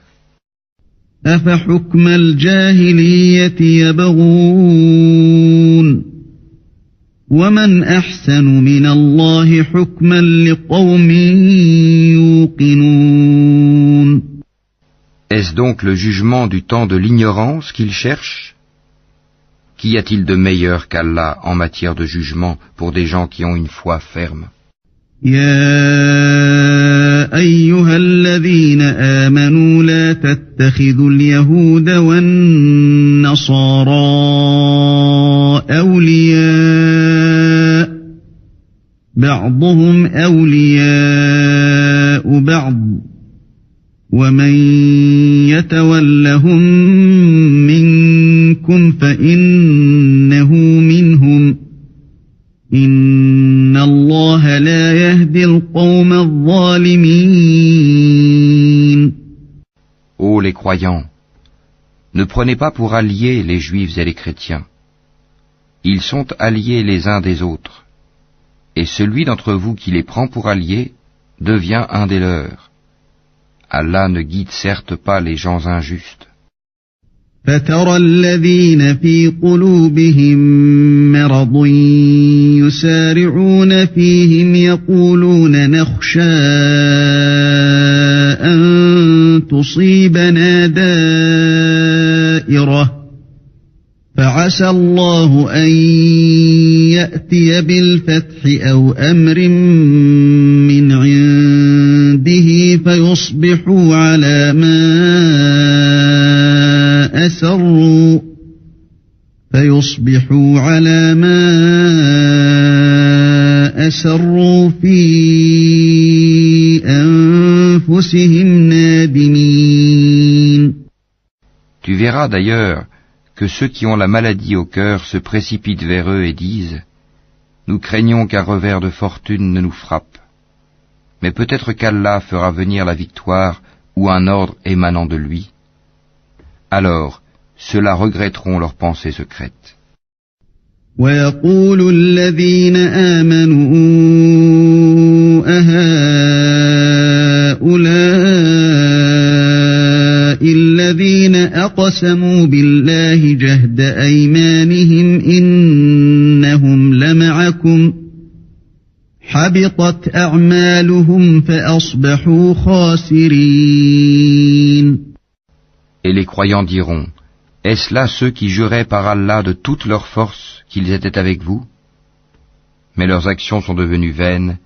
أفحكم الجاهلية يبغون ومن أحسن من الله حكما لقوم يوقنون. Est-ce donc le jugement du temps de l'ignorance qu'ils cherchent? Qu'y a-t-il de meilleur qu'Allah en matière de jugement pour des gens qui ont une foi ferme? يا أيها الذين آمنوا لا تتخذوا اليهود والنصارى أولياء بعضهم أولياء بعض ومن يتولهم منكم فإنه منهم إن الله لا يهدي القوم الظالمين. Ô les croyants, ne prenez pas pour alliés les juifs et les chrétiens. Ils sont alliés les uns des autres, et celui d'entre vous qui les prend pour alliés devient un des leurs. Allah ne guide certes pas les gens injustes. فترى الذين في قلوبهم مرض يسارعون فيهم يقولون نخشى أن تصيبنا دائرة فعسى الله أن يأتي بالفتح أو أمر من عنده فيصبحوا على ما أسروا في أنفسهم نادمين. Tu verras d'ailleurs que ceux qui ont la maladie au cœur se précipitent vers eux et disent « Nous craignons qu'un revers de fortune ne nous frappe. Mais peut-être qu'Allah fera venir la victoire ou un ordre émanant de lui. » Alors, ceux-là regretteront leurs pensées secrètes. وَيَقُولُ الَّذِينَ آمَنُوا أَهَؤُلَاءِ الَّذِينَ أَقْسَمُوا بِاللَّهِ جَهْدَ أَيْمَانِهِمْ إِنَّهُمْ لَمَعَكُمْ حَبِطَتْ أَعْمَالُهُمْ فَأَصْبَحُوا خَاسِرِينَ. Et les croyants diront, est-ce là ceux qui juraient par Allah de toute leur force qu'ils étaient avec vous? Mais leurs actions sont devenues vaines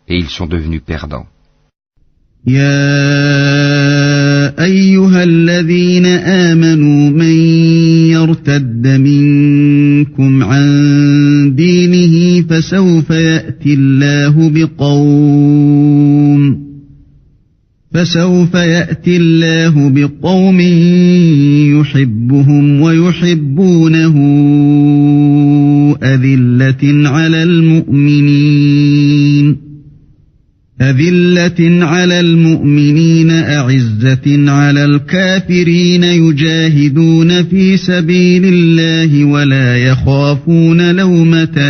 et ils sont devenus perdants. يا أيها الذين آمنوا من يرتد منكم عن دينه فسوف يأتي الله بقوم يحبهم ويحبونه أذلة على المؤمنين أعزة على الكافرين يجاهدون في سبيل الله ولا يخافون لومة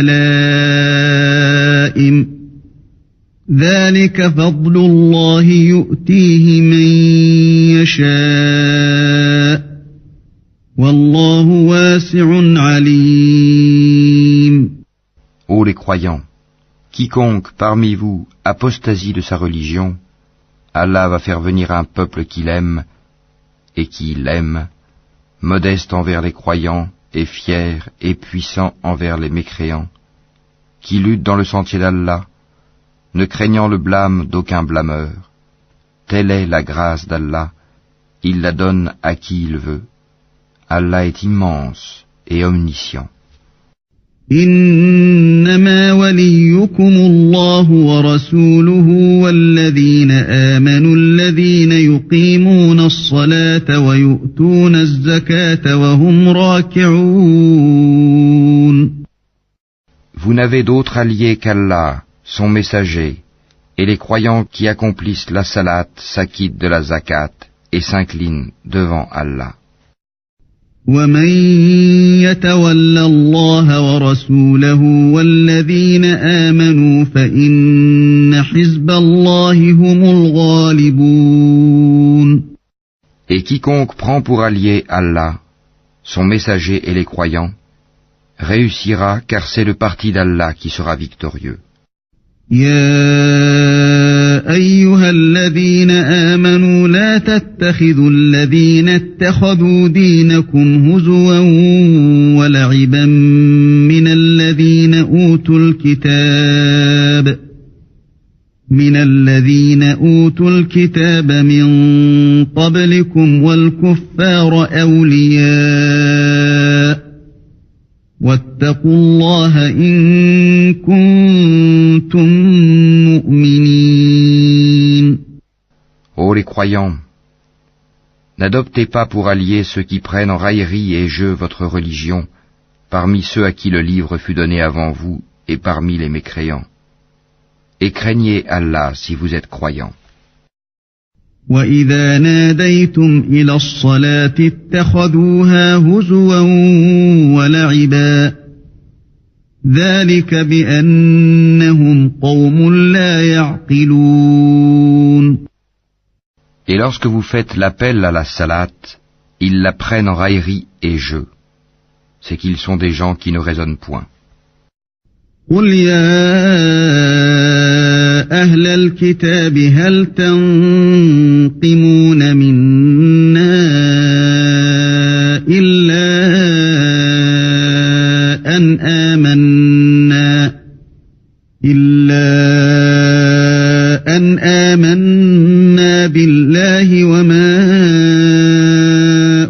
لائم ذلك فضل الله يؤتيه من يشاء والله واسع عليم. Ô les croyants, quiconque parmi vous apostasie de sa religion, Allah va faire venir un peuple qu'il aime et qui l'aime, modeste envers les croyants et fier et puissant envers les mécréants, qui lutte dans le sentier d'Allah, ne craignant le blâme d'aucun blâmeur. Telle est la grâce d'Allah, il la donne à qui il veut. Allah est immense et omniscient. إنما وليكم الله ورسوله والذين آمنوا الذين يقيمون الصلاة ويؤتون الزكاة وهم راكعون. Vous n'avez d'autre allié qu'Allah, son messager, et les croyants qui accomplissent la salat s'acquittent de la zakat et s'inclinent devant Allah. ومن يتول الله ورسوله والذين آمنوا فإن حزب الله هم الغالبون. Et quiconque prend pour allié Allah, son messager et les croyants, réussira car c'est le parti d'Allah qui sera victorieux. يا أيها الذين آمنوا لا تتخذوا الذين اتخذوا دينكم هزوا ولعبا من الذين أوتوا الكتاب من قبلكم والكفار أولياء واتقوا الله إن كنتم مؤمنين. Ô les croyants, n'adoptez pas pour alliés ceux qui prennent en raillerie et jeu votre religion, parmi ceux à qui le livre fut donné avant vous et parmi les mécréants. Et craignez Allah si vous êtes croyants. وَإِذَا نَادَيْتُمْ إِلَى الصَّلَاةِ اتَّخَذُوهَا هُزُوًا وَلَعِبًا ذَلِكَ بِأَنَّهُمْ قَوْمٌ لَا يَعْقِلُونَ. Et lorsque vous faites l'appel à la salat, ils la prennent en raillerie et jeu. C'est qu'ils sont des gens qui ne raisonnent point. قُلْ يَا أَهْلَ الْكِتَابِ هَلْ تَنقِمُونَ مِنَّا أن آمنا بالله وما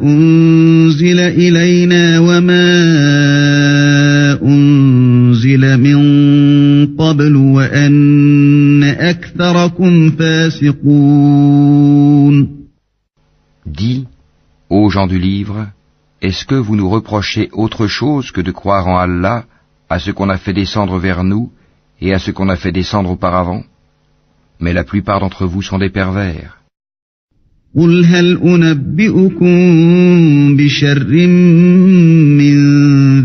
أنزل إلينا وما أنزل من قبل وأن أكثركم فاسقون. Dis, ô gens du livre, est-ce que vous nous reprochez autre chose que de croire en Allah, à ce qu'on a fait descendre vers nous et à ce qu'on a fait descendre auparavant? Mais la plupart d'entre vous sont des pervers. قل هل أنبئكم بشر من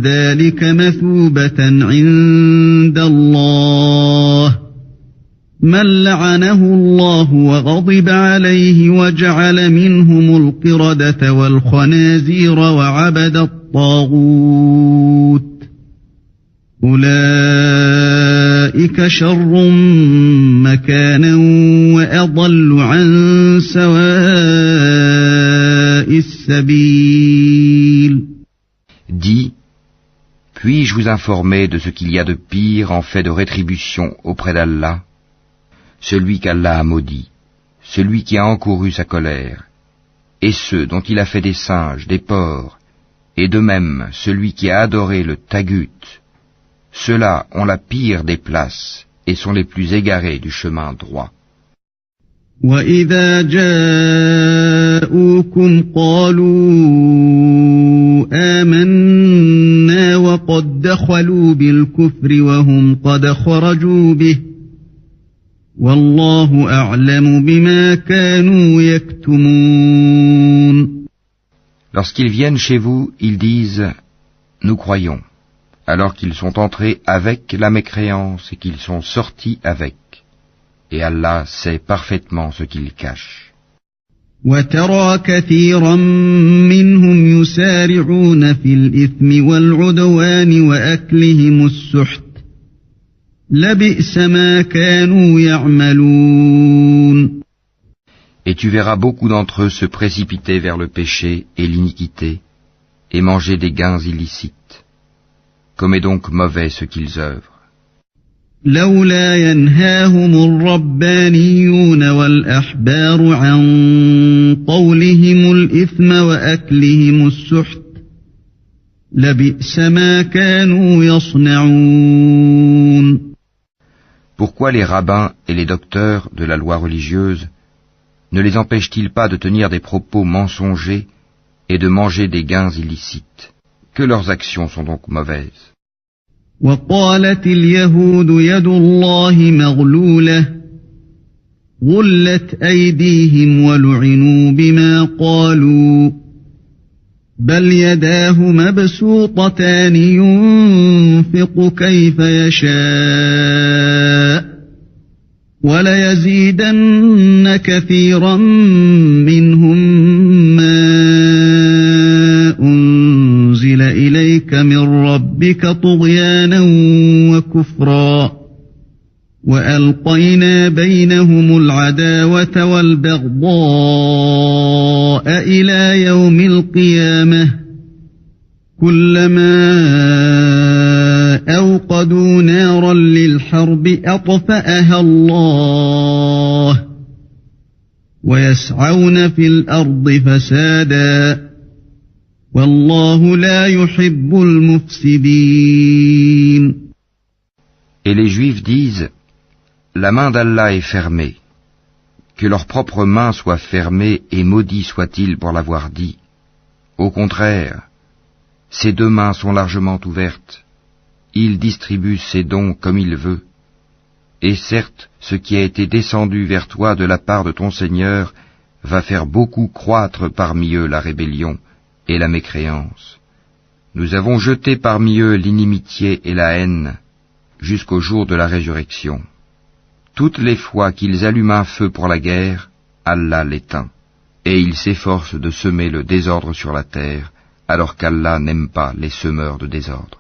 ذلك مثوبة عند الله من لعنه الله وغضب عليه وجعل منهم القردة والخنازير وعبد الطاغوت أولئك شر مكانا وأضل عن سواء السبيل. Dis, puis-je vous informer de ce qu'il y a de pire en fait de rétribution auprès d'Allah? Celui qu'Allah a maudit, celui qui a encouru sa colère, et ceux dont il a fait des singes, des porcs, et de même celui qui a adoré le tagut. Ceux-là ont la pire des places et sont les plus égarés du chemin droit. وَإِذَا جَاءُوكُمْ قَالُوا آمَنَّا وَقَدْ دَخَلُوا بِالْكُفْرِ وَهُمْ قَدْ خَرَجُوا بِهِ وَاللَّهُ أَعْلَمُ بِمَا كَانُوا يَكْتُمُونَ. Lorsqu'ils viennent chez vous, ils disent « Nous croyons », alors qu'ils sont entrés avec la mécréance et qu'ils sont sortis avec. Et Allah sait parfaitement ce qu'ils cachent. وَتَرَى كَثِيرًا مِّنْهُمْ يُسَارِعُونَ فِي الْإِثْمِ وَالْعُدْوَانِ وَأَكْلِهِمُ السُّحْتَ لَبِئْسَ مَا كَانُوا يَعْمَلُونَ. Et tu verras beaucoup d'entre eux se précipiter vers le péché et l'iniquité et manger des gains illicites. Comme est donc mauvais ce qu'ils œuvrent. لولا ينهاهم الربانيون والأحبار عن قولهم الإثم وأكلهم السحت لبئس ما كانوا يصنعون. Pourquoi les rabbins et les docteurs de la loi religieuse ne les empêchent-ils pas de tenir des propos mensongers et de manger des gains illicites? Que leurs actions sont donc mauvaises. وقالت اليهود يد الله مغلولة غلت أيديهم ولعنوا بما قالوا بل يداه مبسوطتان ينفق كيف يشاء وليزيدن كثيرا منهم ما أنزل إليك من ربك طغيانا وكفرا وألقينا بينهم العداوة والبغضاء إلى يوم القيامة كلما أوقدوا نارا للحرب أطفأها الله ويسعون في الأرض فسادا والله لا يحب المفسدين. Et les Juifs disent, la main d'Allah est fermée, que leur propre main soit fermée et maudit soit-il pour l'avoir dit. Au contraire, ses deux mains sont largement ouvertes, il distribue ses dons comme il veut, et certes, ce qui a été descendu vers toi de la part de ton Seigneur va faire beaucoup croître parmi eux la rébellion et la mécréance. Nous avons jeté parmi eux l'inimitié et la haine jusqu'au jour de la résurrection. Toutes les fois qu'ils allument un feu pour la guerre, Allah l'éteint, et ils s'efforcent de semer le désordre sur la terre, alors qu'Allah n'aime pas les semeurs de désordre.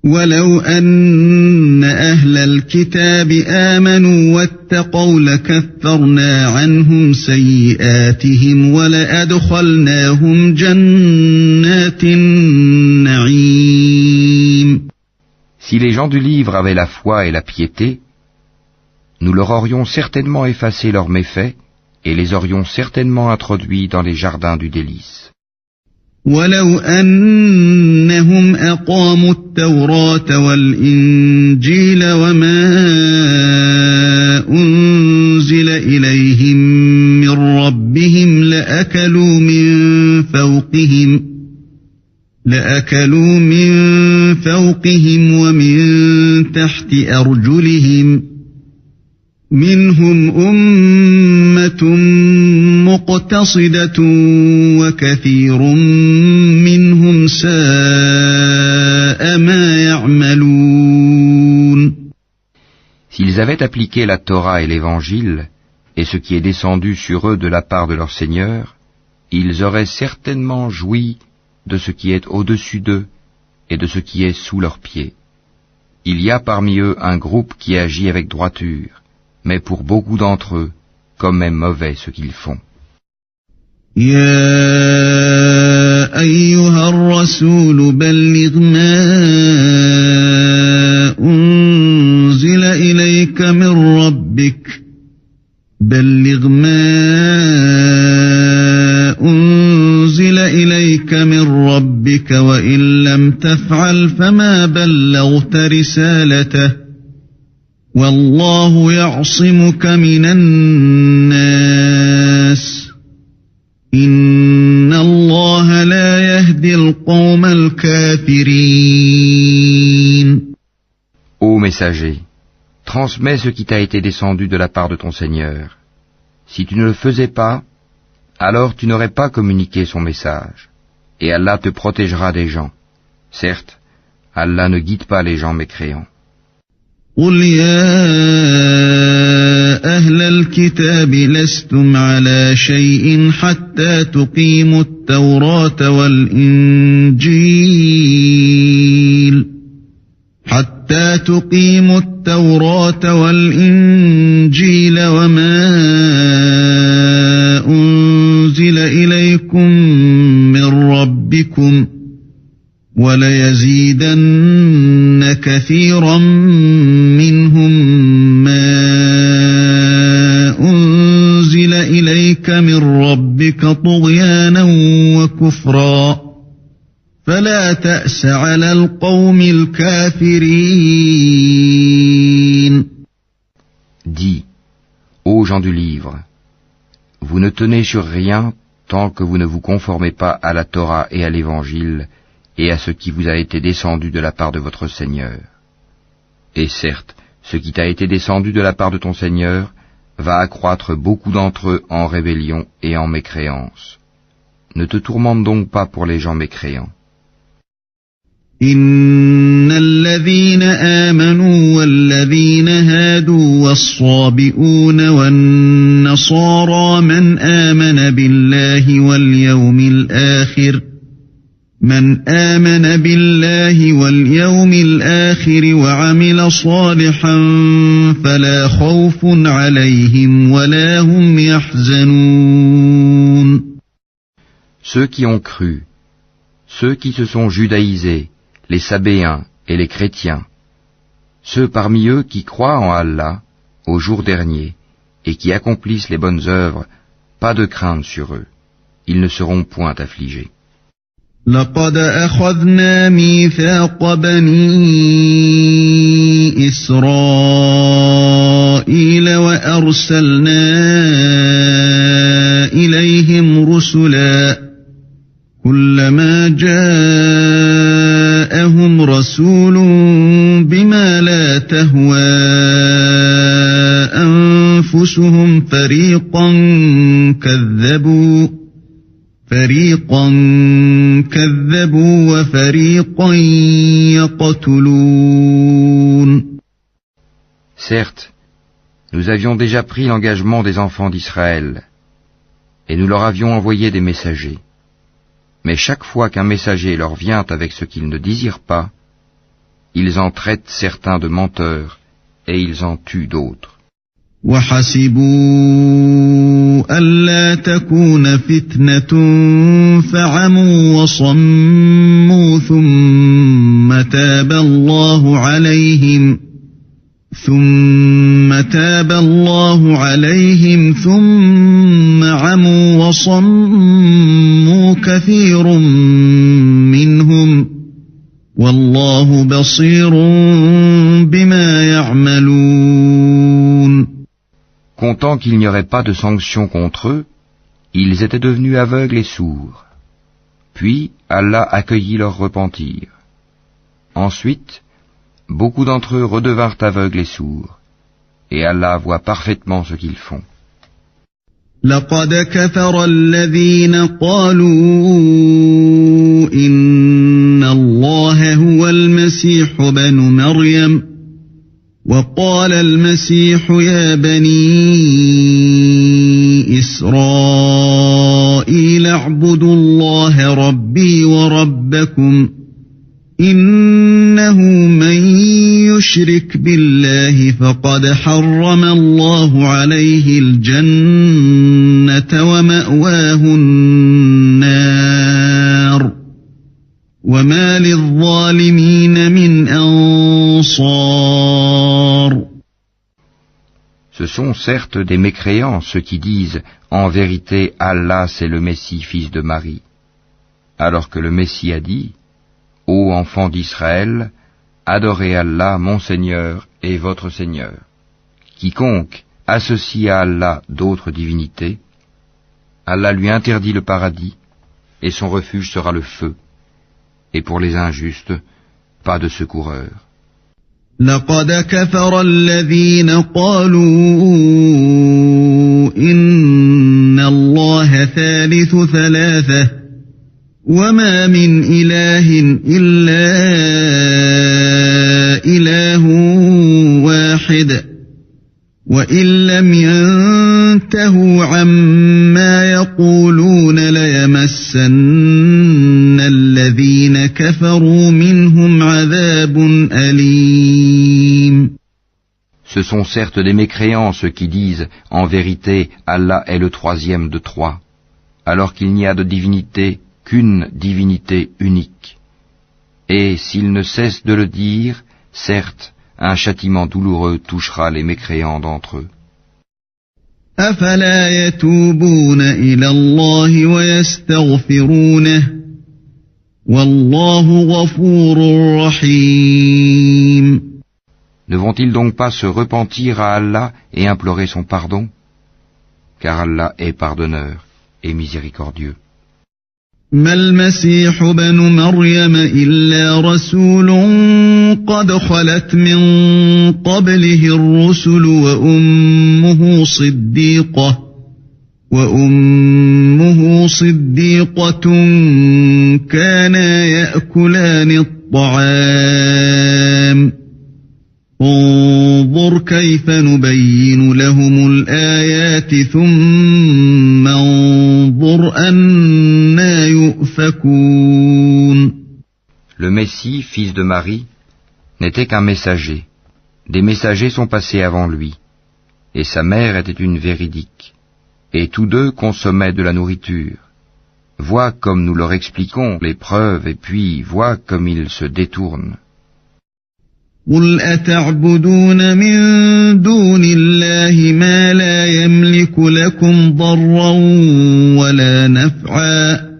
ولو أن أهل الكتاب آمنوا واتقوا لكفرنا عنهم سيئاتهم ولأدخلناهم جنات النعيم. Si les gens du livre avaient la foi et la piété, nous leur aurions certainement effacé leurs méfaits et les aurions certainement introduits dans les jardins du délice. ولو أنهم أقاموا التوراة والإنجيل وما أنزل إليهم من ربهم لأكلوا من فوقهم ومن تحت أرجلهم منهم أمة مقتصدة وكثير منهم ساء ما يعملون. S'ils avaient appliqué la Torah et l'Évangile, et ce qui est descendu sur eux de la part de leur Seigneur, ils auraient certainement joui de ce qui est au-dessus d'eux et de ce qui est sous leurs pieds. Il y a parmi eux un groupe qui agit avec droiture, mais pour beaucoup d'entre eux, comme est mauvais ce qu'ils font. يا أيها الرسول بلغ ما أنزل إليك من ربك وإن لم تفعل فما بلغت رسالته والله يعصمك من الناس إن الله لا يهدي القوم الكافرين. Ô messager, transmets ce qui t'a été descendu de la part de ton Seigneur. Si tu ne le faisais pas, alors tu n'aurais pas communiqué son message, et Allah te protégera des gens. Certes, Allah ne guide pas les gens mécréants. قل يا أهل الكتاب لستم على شيء حتى تقيموا التوراة والإنجيل وما أنزل إليكم من ربكم وليزيدن كثيرا منهم ما أنزل إليك من ربك طغيانا وكفرا فلا تأس على القوم الكافرين. Dis, ô gens du livre, vous ne tenez sur rien tant que vous ne vous conformez pas à la Torah et à l'Évangile et à ce qui vous a été descendu de la part de votre Seigneur. Et certes, ce qui t'a été descendu de la part de ton Seigneur va accroître beaucoup d'entre eux en rébellion et en mécréance. Ne te tourmente donc pas pour les gens mécréants. إن الذين آمنوا والذين هادوا والصابئون والنصارى من آمن بالله واليوم الآخر وعمل صالحا فلا خوف عليهم ولا هم يحزنون. Ceux qui ont cru, ceux qui se sont judaïsés, les Sabéens et les chrétiens, ceux parmi eux qui croient en Allah, au jour dernier, et qui accomplissent les bonnes œuvres, pas de crainte sur eux, ils ne seront point affligés. لقد أخذنا ميثاق بني إسرائيل وأرسلنا إليهم رسلا كلما جاءهم رسول بما لا تهوى أنفسهم فريقا كذبوا وفريقا يقتلون. Certes, nous avions déjà pris l'engagement des enfants d'Israël, et nous leur avions envoyé des messagers. Mais chaque fois qu'un messager leur vient avec ce qu'ils ne désirent pas, ils en traitent certains de menteurs, et ils en tuent d'autres. وحسبوا ألا تكون فتنة فعموا وصموا ثم تاب تاب الله عليهم ثم عموا وصموا كثير منهم والله بصير بما يعملون. Comptant qu'il n'y aurait pas de sanction contre eux, ils étaient devenus aveugles et sourds. Puis Allah accueillit leur repentir. Ensuite, beaucoup d'entre eux redevinrent aveugles et sourds, et Allah voit parfaitement ce qu'ils font. لقد كفر الذين قالوا إن الله هو المسيح ابن مريم وقال المسيح يا بني إسرائيل اعبدوا الله ربي وربكم إنه من يشرك بالله فقد حرم الله عليه الجنة ومأواه النار وما للظالمين من أنصار. Ce sont certes des mécréants ceux qui disent « En vérité, Allah c'est le Messie, fils de Marie », alors que le Messie a dit « Ô enfants d'Israël, adorez Allah, mon Seigneur et votre Seigneur. Quiconque associe à Allah d'autres divinités, Allah lui interdit le paradis, et son refuge sera le feu. Et pour les injustes, pas de secoureur. لقد كفر الذين قالوا إن الله ثالث ثلاثة وما من إله إلا إله واحد وإن لم ينتهوا عما يقولون ليمسن الذين كفروا منهم عذاب أليم. Ce sont certes des mécréants ceux qui disent « En vérité, Allah est le troisième de trois », alors qu'il n'y a de divinité qu'une divinité unique. Et s'ils ne cessent de le dire, certes, un châtiment douloureux touchera les mécréants d'entre eux. أفلا يتوبون إلى الله ويستغفرونه والله غفور رحيم. Ne vont-ils donc pas se repentir à Allah et implorer son pardon? Car Allah est pardonneur et miséricordieux. ما المسيح ابن مريم إلا رسول قد خلت من قبله الرسل وأمه صديقة كانا يأكلان الطعام انظر كيف نبين لهم الآيات ثم انظر أنى يؤفكون. Le Messie, fils de Marie, n'était qu'un messager. Des messagers sont passés avant lui, et sa mère était une véridique. Et tous deux consommaient de la nourriture. Vois comme nous leur expliquons les preuves, et puis vois comme ils se détournent. قل أتعبدون من دون الله ما لا يملك لكم ضرا ولا نفعا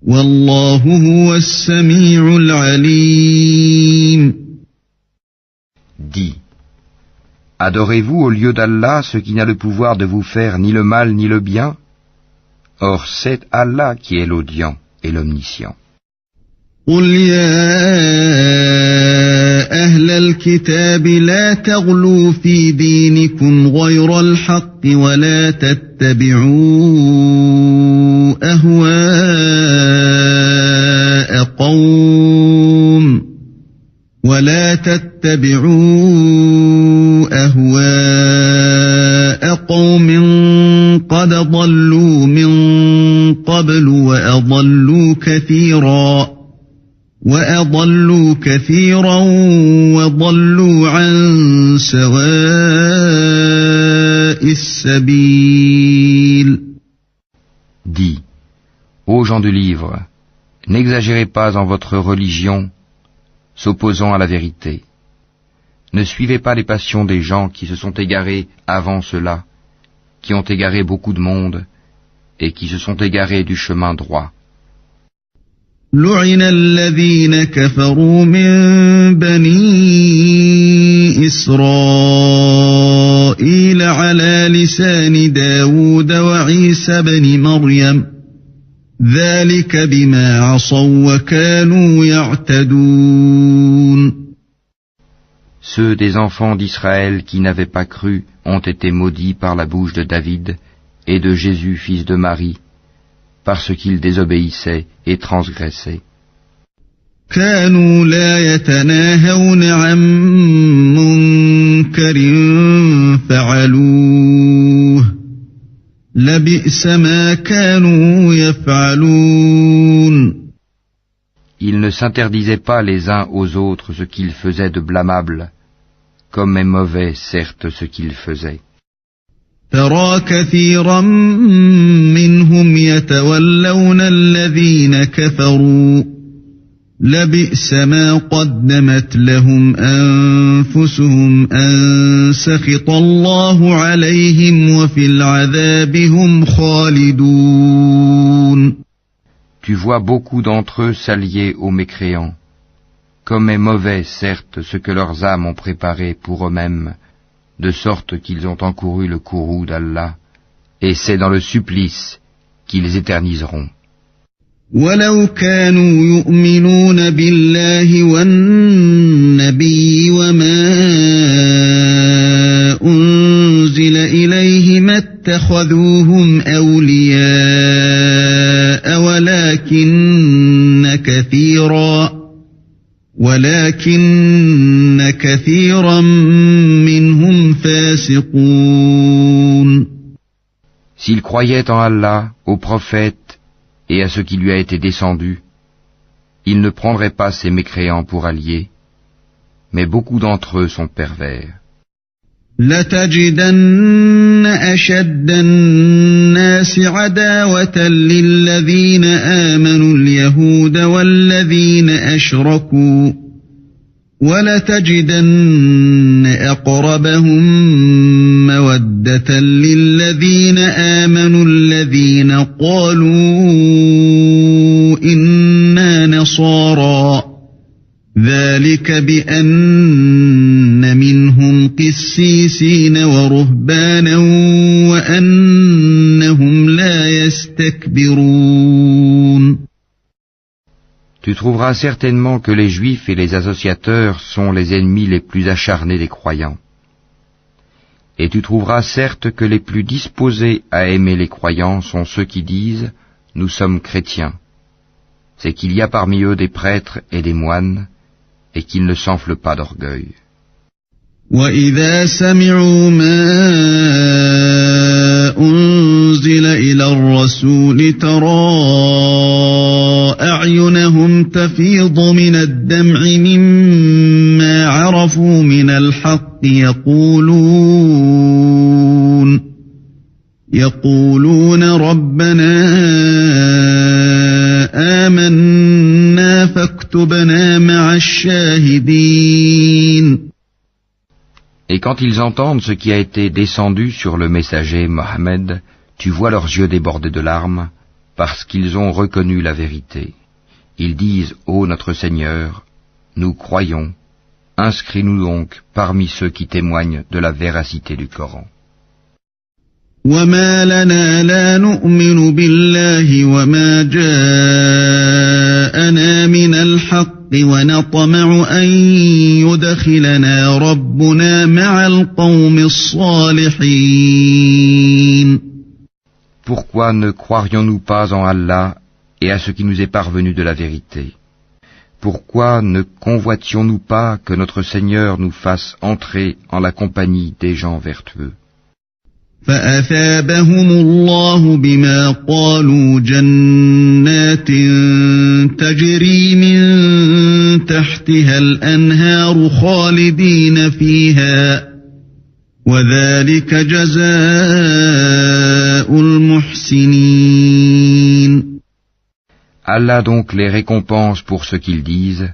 والله هو السميع العليم. Dis, adorez-vous au lieu d'Allah ce qui n'a le pouvoir de vous faire ni le mal ni le bien? Or c'est Allah qui est l'audient et l'omniscient. قل يا أهل الكتاب لا تغلوا في دينكم غير الحق ولا تتبعوا أهواء قوم قد ضلوا من قبل وأضلوا كثيرا وضلوا عن سواء السبيل. Dis, ô gens du livre, n'exagérez pas en votre religion, s'opposant à la vérité. Ne suivez pas les passions des gens qui se sont égarés avant cela, qui ont égaré beaucoup de monde, et qui se sont égarés du chemin droit. لعن الذين كفروا من بني إسرائيل على لسان داود وعيسى بن مريم ذلك بما عصوا وكانوا يعتدون. Ceux des enfants d'Israël qui n'avaient pas cru ont été maudits par la bouche de David et de Jésus fils de Marie, parce qu'ils désobéissaient et transgressaient. كانوا لا يتناهون عن منكر فعلوه لبئس ما كانوا يفعلون. Ils ne s'interdisaient pas les uns aux autres ce qu'ils faisaient de blâmable, comme est mauvais certes ce qu'ils faisaient. ترى كثيرا منهم يتولون الذين كفروا لبئس ما قدمت لهم أنفسهم أن سخط الله عليهم وفي العذاب هم خالدون. Tu vois beaucoup d'entre eux s'allier aux mécréants. Comme est mauvais certes ce que leurs âmes ont préparé pour eux-mêmes, de sorte qu'ils ont encouru le courroux d'Allah, et c'est dans le supplice qu'ils éterniseront. وَلَوْ كَانُوا يُؤْمِنُونَ بِاللَّهِ وَالنَّبِيِّ وَمَا أُنزِلَ إِلَيْهِ مَا اتَّخَذُوهُمْ أَوْلِيَاءَ وَلَكِنَّ كَثِيرًا مِّنْهُمْ فَاسِقُونَ. S'ils croyaient en Allah, au prophète et à ce qui lui a été descendu, ils ne prendraient pas ces mécréants pour alliés, mais beaucoup d'entre eux sont pervers. لَتَجِدَنَّ أَشَدَّ النَّاسِ عَدَاوَةً لِلَّذِينَ آمَنُوا الْيَهُودَ وَالَّذِينَ أَشْرَكُوا وَلَتَجِدَنَّ أَقْرَبَهُم مَّوَدَّةً لِلَّذِينَ آمَنُوا الَّذِينَ قَالُوا إِنَّا نَصَارَىٰ ذَلِكَ بِأَنَّ مِنْهُمْ قِسِّيسِينَ وَرُهْبَانًا وَأَنَّهُمْ لَا يَسْتَكْبِرُونَ. Tu trouveras certainement que les Juifs et les associateurs sont les ennemis les plus acharnés des croyants. Et tu trouveras certes que les plus disposés à aimer les croyants sont ceux qui disent « Nous sommes chrétiens ». C'est qu'il y a parmi eux des prêtres et des moines, et qu'ils ne s'enflent pas d'orgueil. وَإِذَا سَمِعُوا مَا أُنزِلَ إِلَى الرَّسُولِ تَرَىٰ أَعْيُنَهُمْ تَفِيضُ مِنَ الدَّمْعِ مِمَّا عَرَفُوا مِنَ الْحَقِّ يَقُولُونَ رَبَّنَا آمَنَّا فَاكْتُبْنَا مَعَ الشَّاهِدِينَ. Et quand ils entendent ce qui a été descendu sur le messager Mohammed, tu vois leurs yeux déborder de larmes, parce qu'ils ont reconnu la vérité. Ils disent, ô notre Seigneur, nous croyons, inscris-nous donc parmi ceux qui témoignent de la véracité du Coran. وَمَا لَنَا لَا نُؤْمِنُ بِاللَّهِ وَمَا جَاءَنَا مِنَ الْحَقِّ وَنَطْمَعُ أَن يُدْخِلَنَا رَبُّنَا مَعَ الْقَوْمِ الصَّالِحِينَ. Pourquoi ne croirions-nous pas en Allah et à ce qui nous est parvenu de la vérité? Pourquoi ne convoitions-nous pas que notre Seigneur nous fasse entrer en la compagnie des gens vertueux? فَأَثَابَهُمُ اللَّهُ بِمَا قَالُوا جَنَّاتٍ تَجْرِي مِن تَحْتِهَا الْأَنْهَارُ خَالِدِينَ فِيهَا وَذَلِكَ جَزَاءُ الْمُحْسِنِينَ. Allah donc les récompense pour ce qu'ils disent,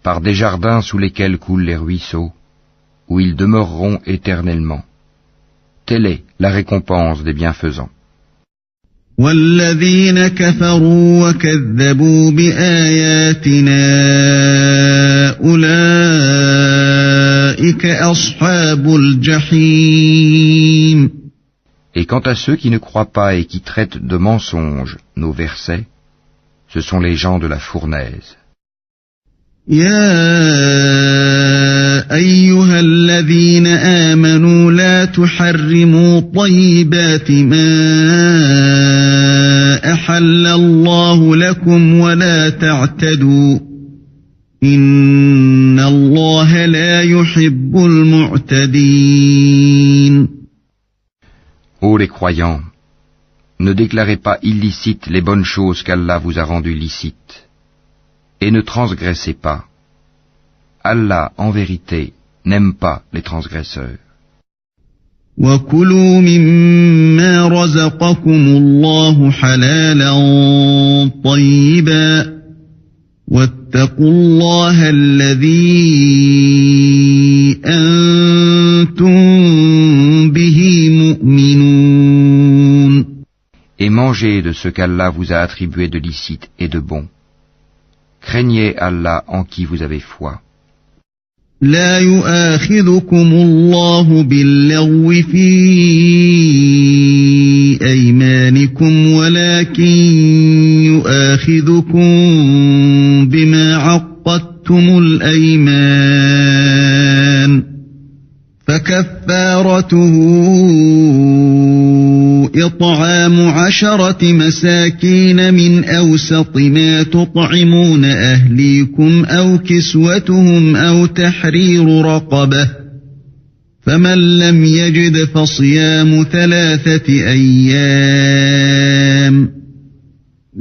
par des jardins sous lesquels coulent les ruisseaux, où ils demeureront éternellement. Telle est la récompense des bienfaisants. والذين كفروا وكذبوا بآياتنا أولئك أصحاب الجحيم. Et quant à ceux qui ne croient pas et qui traitent de mensonges nos versets, ce sont les gens de la fournaise. يا أيها الذين آمنوا لا تحرموا طيبات ما أحل الله لكم ولا تعتدوا إن الله لا يحب المعتدين. Ô les croyants, ne déclarez pas illicites les bonnes choses qu'Allah vous a rendues licites, et ne transgressez pas. Allah, en vérité, n'aime pas les transgresseurs. وَكُلُوا مِمَّا رَزَقَكُمُ اللَّهُ حَلَالًا طَيِّبًا وَاتَّقُوا اللَّهَ الَّذِي أَنْتُمْ بِهِ مُؤْمِنُونَ. Et mangez de ce qu'Allah vous a attribué de licite et de bon. Craignez Allah en qui vous avez foi. لا يؤاخذكم الله باللغو في أيمانكم ولكن يؤاخذكم بما عقدتم الأيمان فكفارته إطعام 10 مساكين من أوسط ما تطعمون أهليكم أو كسوتهم أو تحرير رقبة فمن لم يجد فصيام 3 أيام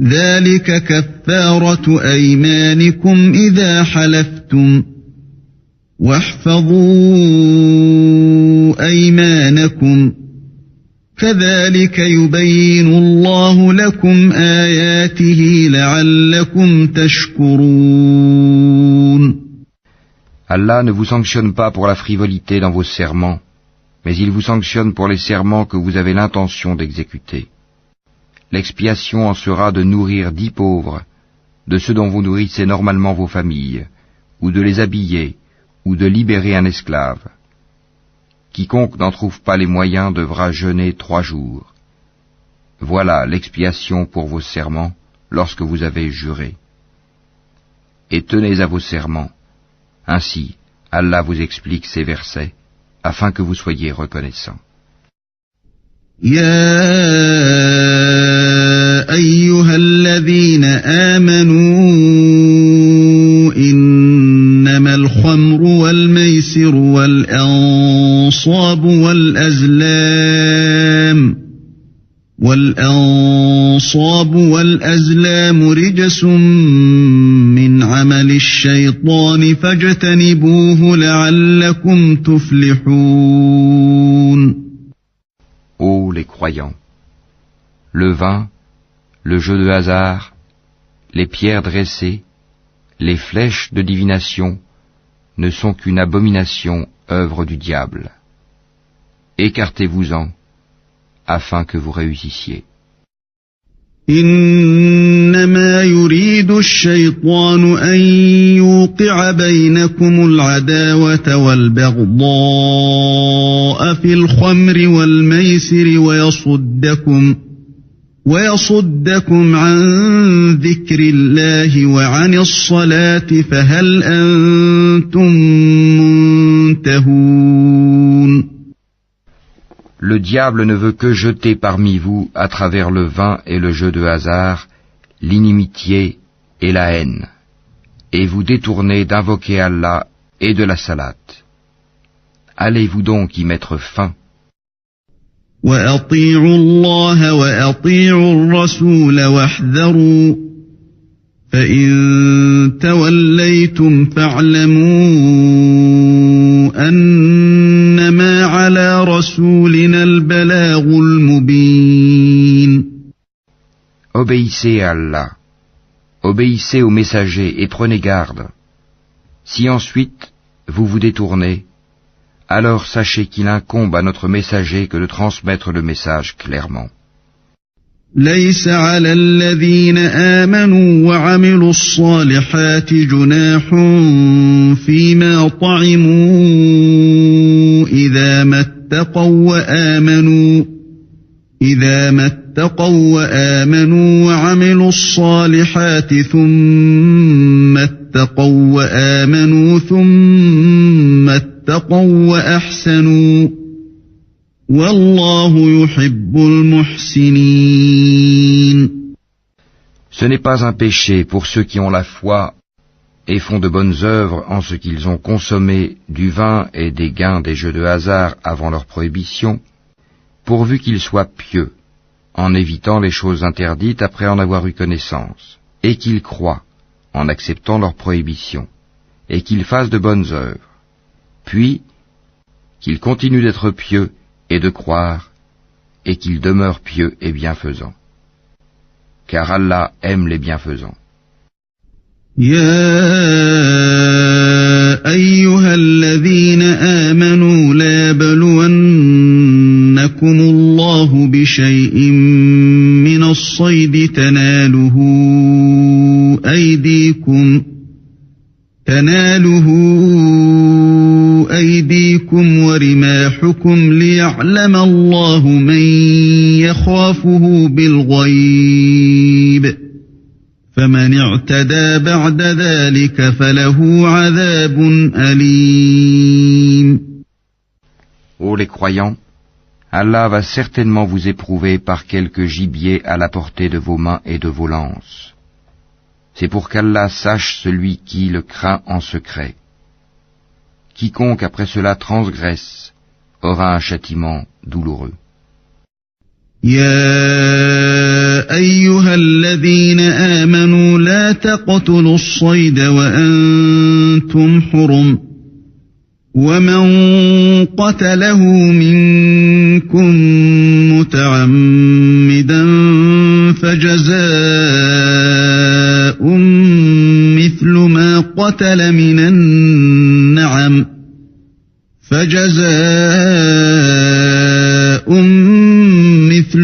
ذلك كفارة أيمانكم إذا حلفتم واحفظوا أيمانكم كذلك يبين الله لكم آياته لعلكم تشكرون. Allah ne vous sanctionne pas pour la frivolité dans vos serments, mais il vous sanctionne pour les serments que vous avez l'intention d'exécuter. L'expiation en sera de nourrir 10 pauvres, de ceux dont vous nourrissez normalement vos familles, ou de les habiller, ou de libérer un esclave. Quiconque n'en trouve pas les moyens devra jeûner 3 jours. Voilà l'expiation pour vos serments lorsque vous avez juré. Et tenez à vos serments. Ainsi, Allah vous explique ces versets, afin que vous soyez reconnaissants. Ya ayyuhalladhina amanu innama al-khamru wal-maysiru wal-ansabu wal-azlamu rijsun min amali ash-shaytani fajtanibuhu la'allakum tuflihun. Ô les croyants, le vin, le jeu de hasard, les pierres dressées, les flèches de divination ne sont qu'une abomination, œuvre du diable. Écartez-vous-en, afin que vous réussissiez. إنما يريد الشيطان أن يوقع بينكم العداوة والبغضاء في الخمر والميسر ويصدكم عن ذكر الله وعن الصلاة فهل أنتم منتهون. Le diable ne veut que jeter parmi vous, à travers le vin et le jeu de hasard, l'inimitié et la haine, et vous détourner d'invoquer Allah et de la salate. Allez-vous donc y mettre fin? وَأَطِيعُوا اللَّهَ وَأَطِيعُوا الرَّسُولَ وَاحْذَرُوا فَإِن تَوَلَّيْتُمْ فَاعْلَمُوا أَنَّمَا عَلَى رَسُولِنَا الْبَلَاغُ الْمُبِينُ. Obéissez à Allah, obéissez aux messagers et prenez garde. Si ensuite vous vous détournez, alors sachez qu'il incombe à notre messager que de transmettre le message clairement. ليس على الذين آمنوا وعملوا الصالحات جناح فيما طعموا إذا ما اتقوا وآمنوا وعملوا الصالحات ثم اتقوا وآمنوا ثم اتقوا وأحسنوا والله يحب المحسنين. Ce n'est pas un péché pour ceux qui ont la foi et font de bonnes œuvres en ce qu'ils ont consommé du vin et des gains des jeux de hasard avant leur prohibition, pourvu qu'ils soient pieux, en évitant les choses interdites après en avoir eu connaissance, et qu'ils croient, en acceptant leur prohibition, et qu'ils fassent de bonnes œuvres, puis qu'ils continuent d'être pieux et de croire, et qu'ils demeurent pieux et bienfaisants. Car Allah aime les bienfaisants. يا أيها الذين آمنوا لا يبلونكم الله بشيء من الصيد تناله أيديكم ورماحكم ليعلم الله من يخافه بالغيب فمن اعتدى بعد ذلك فله عذاب أليم. Ô les croyants, Allah va certainement vous éprouver par quelque gibier à la portée de vos mains et de vos lances. C'est pour qu'Allah sache celui qui le craint en secret. Quiconque après cela transgresse aura un châtiment douloureux. يا أيها الذين آمنوا لا تقتلوا الصيد وأنتم حرم ومن قتله منكم متعمدا فجزاء مثل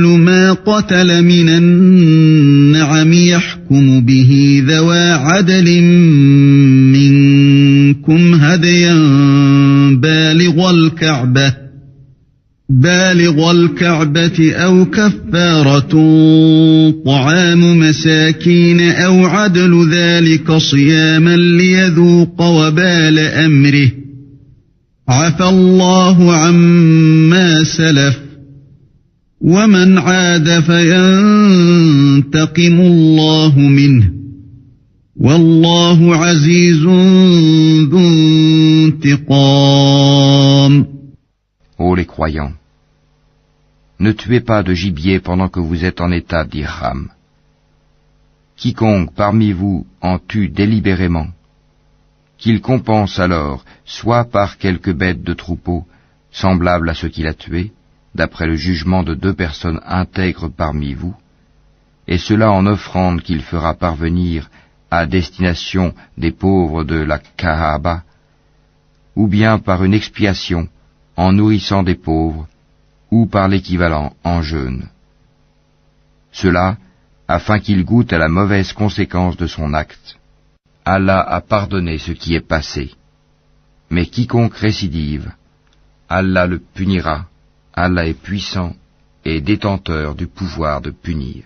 ما قتل من النعم يحكم به ذوى عدل منكم هديا بالغ الكعبة أو كفارة طعام مساكين أو عدل ذلك صياما ليذوق وبال أمره عفى الله عما سلف ومن عاد فينتقم الله منه والله عزيز ذو انتقام. Ô les croyants, ne tuez pas de gibier pendant que vous êtes en état d'ihram. Quiconque parmi vous en tue délibérément, qu'il compense alors soit par quelque bête de troupeau semblable à ce qu'il a tué, d'après le jugement de 2 personnes intègres parmi vous, et cela en offrande qu'il fera parvenir à destination des pauvres de la Kaaba, ou bien par une expiation en nourrissant des pauvres, ou par l'équivalent en jeûne. Cela, afin qu'il goûte à la mauvaise conséquence de son acte. Allah a pardonné ce qui est passé. Mais quiconque récidive, Allah le punira. Allah est puissant et détenteur du pouvoir de punir.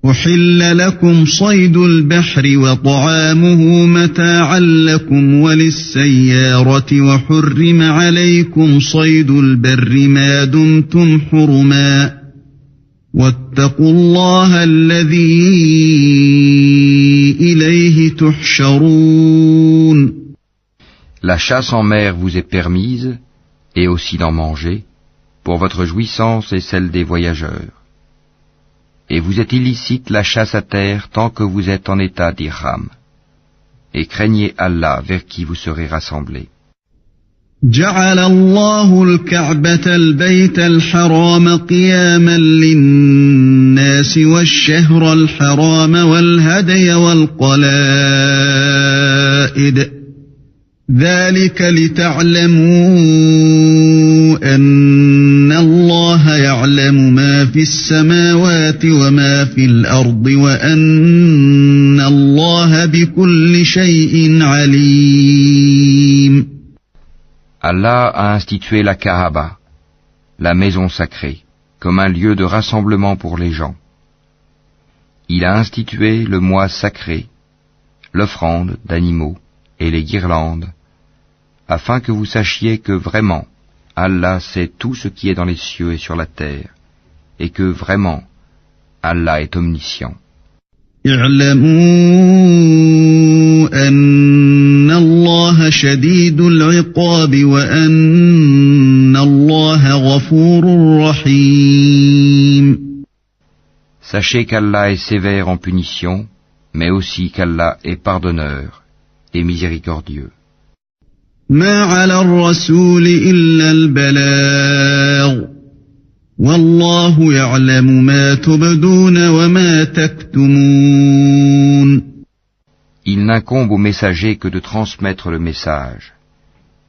أحل لكم صيد البحر وطعامه متاعا لكم وللسيارة وحرم عليكم صيد البر ما دمتم حرما واتقوا الله الذي إليه تحشرون. La chasse en mer vous est permise, et aussi d'en manger, pour votre jouissance et celle des voyageurs. Et vous êtes illicite la chasse à terre tant que vous êtes en état d'ihram. Et craignez Allah vers qui vous serez rassemblés. جعل الله الكعبة البيت الحرام قياما للناس والشهر الحرام والهدي والقلائد ذلك لتعلموا أن الله يعلم ما في السماوات وما في الأرض وأن الله بكل شيء عليم. Allah a institué la Kaaba, la maison sacrée, comme un lieu de rassemblement pour les gens. Il a institué le mois sacré, l'offrande d'animaux et les guirlandes, afin que vous sachiez que vraiment, Allah sait tout ce qui est dans les cieux et sur la terre, et que vraiment, Allah est omniscient. اعلموا أن الله شديد العقاب وأن الله غفور رحيم. Sachez qu'Allah est sévère en punition, mais aussi qu'Allah est pardonneur et miséricordieux. ما على الرسول إلا البلاغ والله يعلم ما تبدون وما تكتمون. Il n'incombe au messager que de transmettre le message,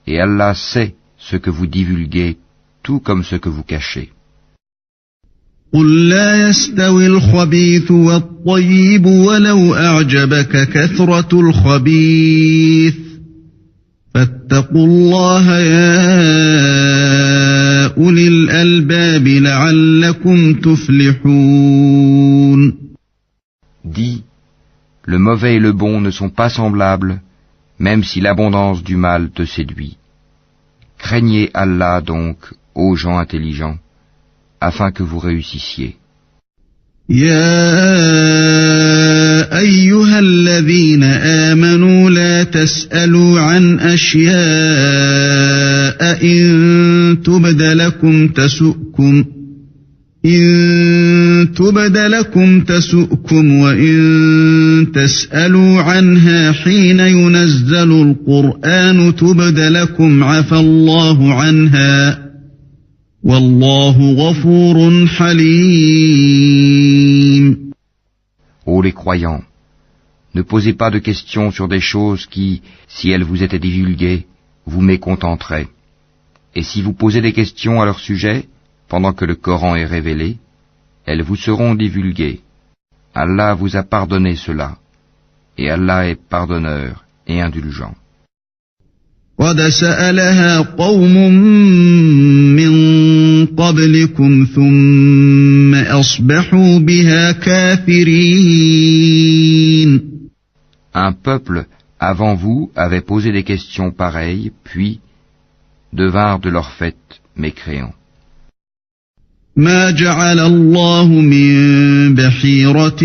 et Allah sait ce que vous divulguez, tout comme ce que vous cachez. قل لا يستوي الخبيث والطيب ولو أعجبك كثرة الخبيث فاتقوا الله يا أولي الألباب لعلكم تفلحون. Dis, le mauvais et le bon ne sont pas semblables, même si l'abondance du mal te séduit. Craignez Allah donc, ô gens intelligents, afin que vous réussissiez. يا أيها الذين آمنوا لا تسألوا عن أشياء إن تبد لكم تسؤكم وإن تسألوا عنها حين ينزل القرآن تبد لكم عفى الله عنها والله غفور حليم. Ô les croyants, ne posez pas de questions sur des choses qui, si elles vous étaient divulguées, vous mécontenteraient. Et si vous posez des questions à leur sujet, pendant que le Coran est révélé, elles vous seront divulguées. Allah vous a pardonné cela, et Allah est pardonneur et indulgent. قد سألها قوم من قبلكم ثم أصبحوا بها كافرين. Un peuple avant vous avait posé des questions pareilles, puis devinrent de leur fait mécréants. ما جعل الله من بحيرة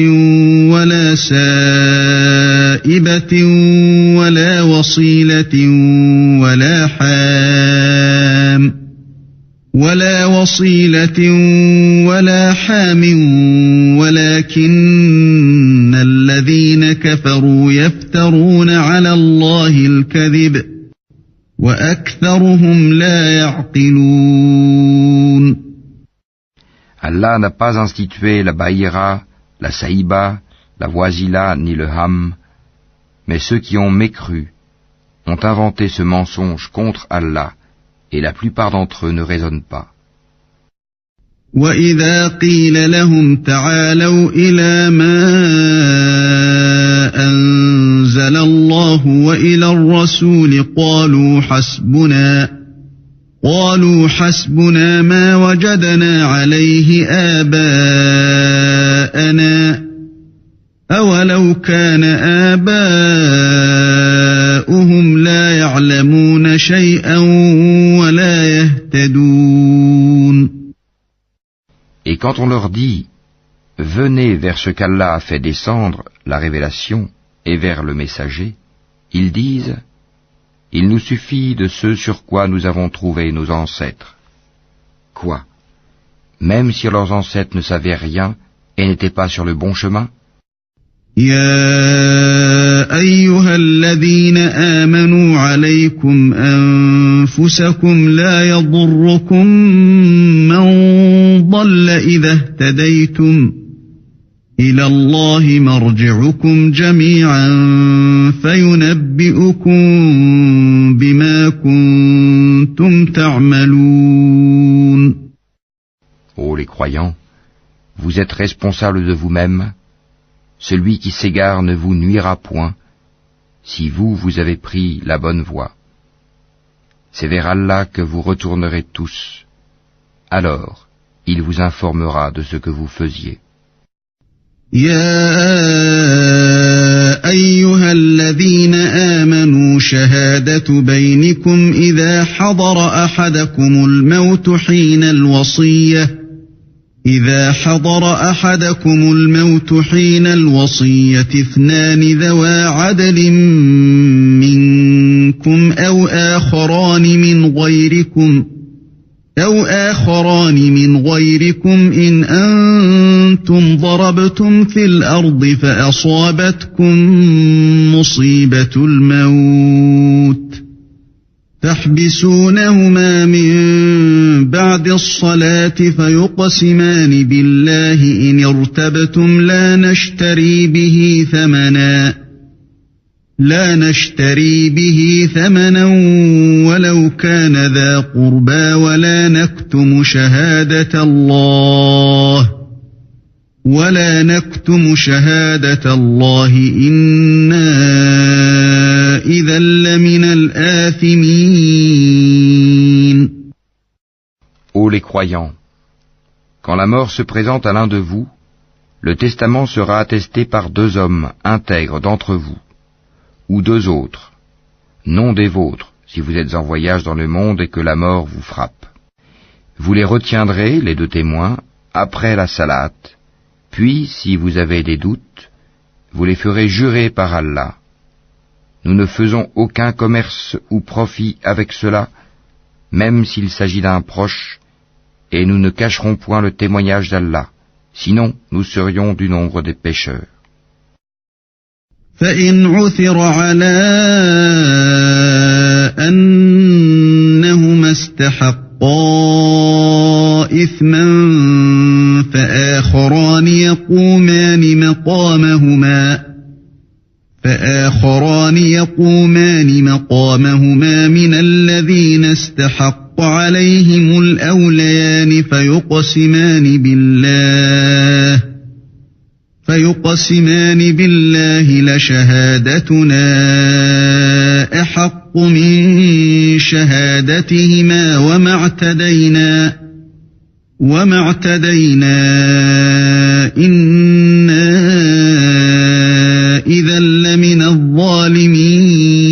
ولا سائبة ولا وصيلة ولا حام ولكن الذين كفروا يفترون على الله الكذب وأكثرهم لا يعقلون. Allah n'a pas institué la Bahira, la Saïba, la Wasila ni le Ham, mais ceux qui ont mécru ont inventé ce mensonge contre Allah, et la plupart d'entre eux ne raisonnent pas. وَإِذَا قِيلَ لَهُمْ تَعَالَوْا إِلَى مَا أَنزَلَ اللَّهُ وَإِلَى الرَّسُولِ قالوا حسبنا ما وجدنا عليه آباءنا أولو كان آباؤهم لا يعلمون شيئا ولا يهتدون. Et quand on leur dit « Venez vers ce qu'Allah a fait descendre, la révélation, et vers le messager », ils disent « Il nous suffit de ce sur quoi nous avons trouvé nos ancêtres. » Quoi? Même si leurs ancêtres ne savaient rien et n'étaient pas sur le bon chemin? يا أيها الذين آمنوا عليكم أنفسكم لا يضركم من ضل إذا اهتديتم إلى الله مرجعكم جميعا فينبئكم تعملون. Ô les croyants, vous êtes responsables de vous-même, celui qui s'égare ne vous nuira point, si vous avez pris la bonne voie. C'est vers Allah que vous retournerez tous, alors il vous informera de ce que vous faisiez. يا أيها الذين آمنوا شهادة بينكم إذا حضر أحدكم الموت حين الوصية اثنان ذوى عدل منكم أو آخران من غيركم إن أنتم ضربتم في الأرض فأصابتكم مصيبة الموت تحبسونهما من بعد الصلاة فيقسمان بالله إن ارتبتم لا نشتري به ثمنا ولو كان ذا قربى ولا نكتم شهادة الله إنا إذا لمن الآثمين. Ô les croyants, quand la mort se présente à l'un de vous, le testament sera attesté par 2 hommes intègres d'entre vous, ou 2 autres, non des vôtres, si vous êtes en voyage dans le monde et que la mort vous frappe. Vous les retiendrez, les 2 témoins, après la salate, puis, si vous avez des doutes, vous les ferez jurer par Allah. Nous ne faisons aucun commerce ou profit avec cela, même s'il s'agit d'un proche, et nous ne cacherons point le témoignage d'Allah, sinon nous serions du nombre des pécheurs. فإن عثر على أنهما استحقا إثما فآخران يقومان مقامهما من الذين استحق عليهم الأوليان فيقسمان بالله لشهادتنا أحق من شهادتهما وما اعتدينا إنا إذا لمن الظالمين.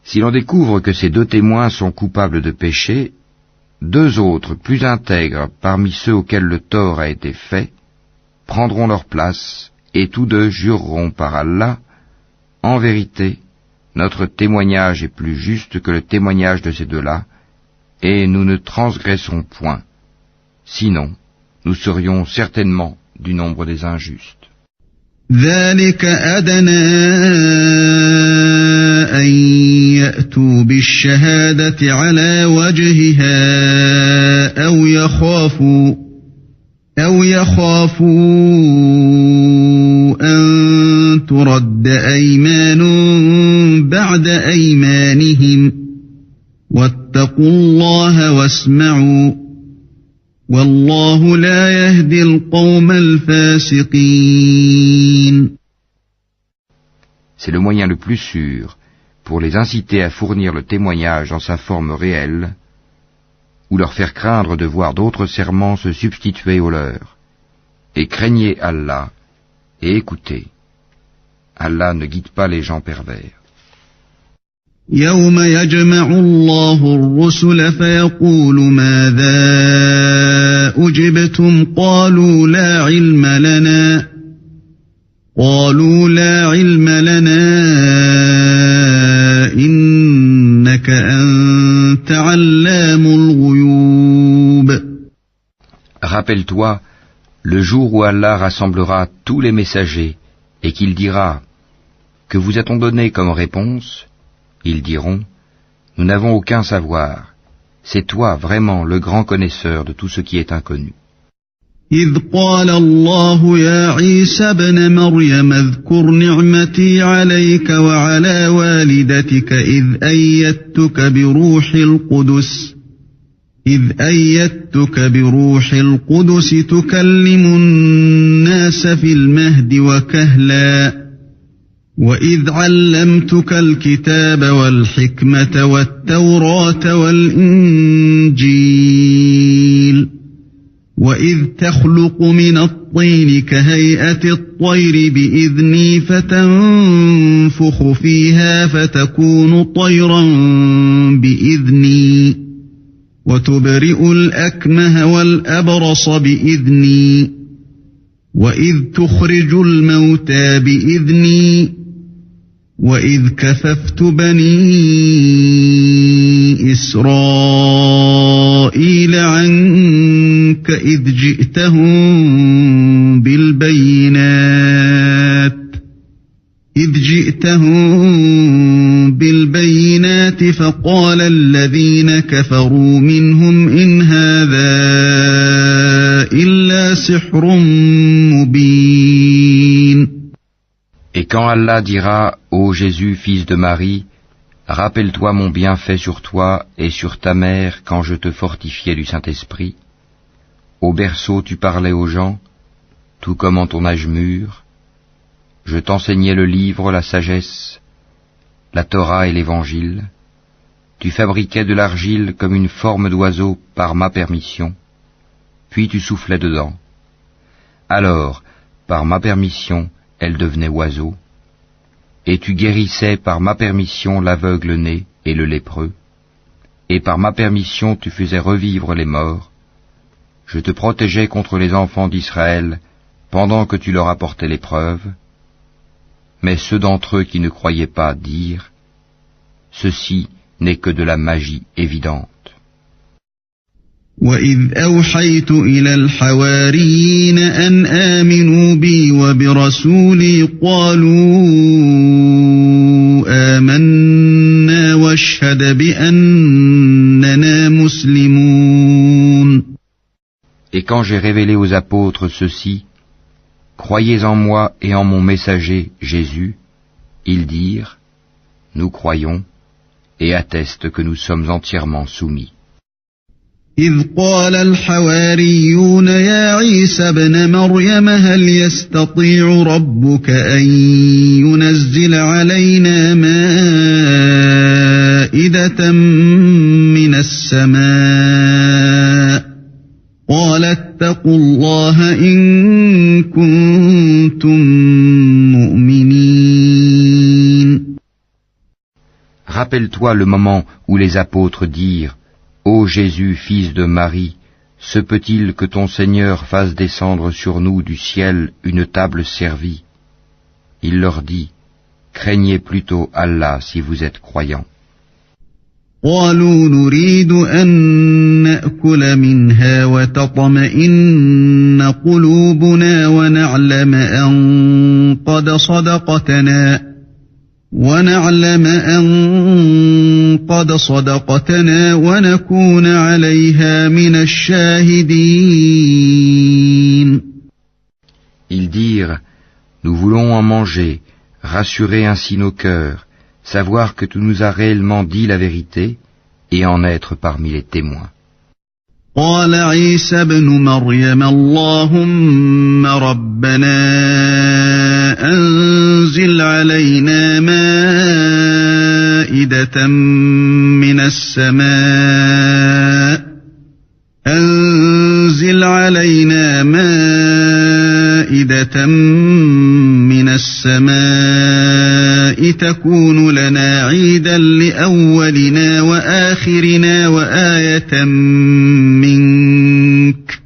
Si l'on découvre que ces 2 témoins sont coupables de péché, 2 autres, plus intègres parmi ceux auxquels le tort a été fait, prendront leur place, et tous 2 jureront par Allah, en vérité, notre témoignage est plus juste que le témoignage de ces 2-là, et nous ne transgressons point. Sinon, nous serions certainement du nombre des injustes. ذلك أدنى أن يأتوا بالشهادة على وجهها أو يخافوا أن ترد أيمان بعد أيمانهم واتقوا الله واسمعوا والله لا يهدي القوم الفاسقين. C'est le moyen le plus sûr pour les inciter à fournir le témoignage en sa forme réelle, ou leur faire craindre de voir d'autres serments se substituer aux leurs. Et craignez Allah, et écoutez. Allah ne guide pas les gens pervers. يوم يجمع الله الرسل فيقول ماذا أجبتم قالوا لا علم لنا إنك أنت علام الغيوب. Rappelle-toi le jour où Allah rassemblera tous les messagers et qu'il dira « Que vous a-t-on donné comme réponse ?» Ils diront, nous n'avons aucun savoir. C'est toi vraiment le grand connaisseur de tout ce qui est inconnu. إذ قال الله يا عيسى ابن مريم اذكر نعمتي عليك وعلى والدتك إذ أيدتك بروح القدس تكلم الناس في المهد وكهلا وإذ علمتك الكتاب والحكمة والتوراة والإنجيل وإذ تخلق من الطين كهيئة الطير بإذني فتنفخ فيها فتكون طيرا بإذني وتبرئ الأكمه والأبرص بإذني وإذ تخرج الموتى بإذني وإذ كففت بني إسرائيل عنك إذ جئتهم بالبينات فقال الذين كفروا منهم إن هذا إلا سحر مبين. Et quand Allah dira, ô Jésus, fils de Marie, rappelle-toi mon bienfait sur toi et sur ta mère quand je te fortifiais du Saint-Esprit. Au berceau tu parlais aux gens, tout comme en ton âge mûr. Je t'enseignais le livre, la sagesse, la Torah et l'Évangile. Tu fabriquais de l'argile comme une forme d'oiseau par ma permission, puis tu soufflais dedans. Alors, par ma permission, elle devenait oiseau, et tu guérissais par ma permission l'aveugle-né et le lépreux, et par ma permission tu faisais revivre les morts. Je te protégeais contre les enfants d'Israël pendant que tu leur apportais l'épreuve, mais ceux d'entre eux qui ne croyaient pas dirent, ceci n'est que de la magie évidente. وَإِذْ أَوْحَيْتُ إِلَى الْحَوَارِيِّينَ أَنْ آمِنُوا بِي وَبِرَسُولِي قَالُوا آمَنَّا وَاشْهَدْ بِأَنَّنَا مُسْلِمُونَ. Et quand j'ai révélé aux apôtres ceci, croyez en moi et en mon messager Jésus, ils dirent, nous croyons, et attestent que nous sommes entièrement soumis. إذ قال الحواريون يا عيسى ابن مريم هل يستطيع ربك أن ينزل علينا مائدة من السماء قال اتقوا الله إن كنتم مؤمنين. Rappelle-toi le moment où les apôtres dirent, ô Jésus, fils de Marie, se peut-il que ton Seigneur fasse descendre sur nous du ciel une table servie? Il leur dit, craignez plutôt Allah si vous êtes croyants. قالوا نريد أن نأكل منها وتطمئن قلوبنا ونعلم أن قد صدقتنا ونكون عليها من الشاهدين. Ils dirent, nous voulons en manger, rassurer ainsi nos cœurs, savoir que tu nous as réellement dit la vérité et en être parmi les témoins. قال عيسى ابن مريم اللهم ربنا أنزل علينا مائدة من السماء تكون لنا عيدا لأولنا وآخرنا وآية منك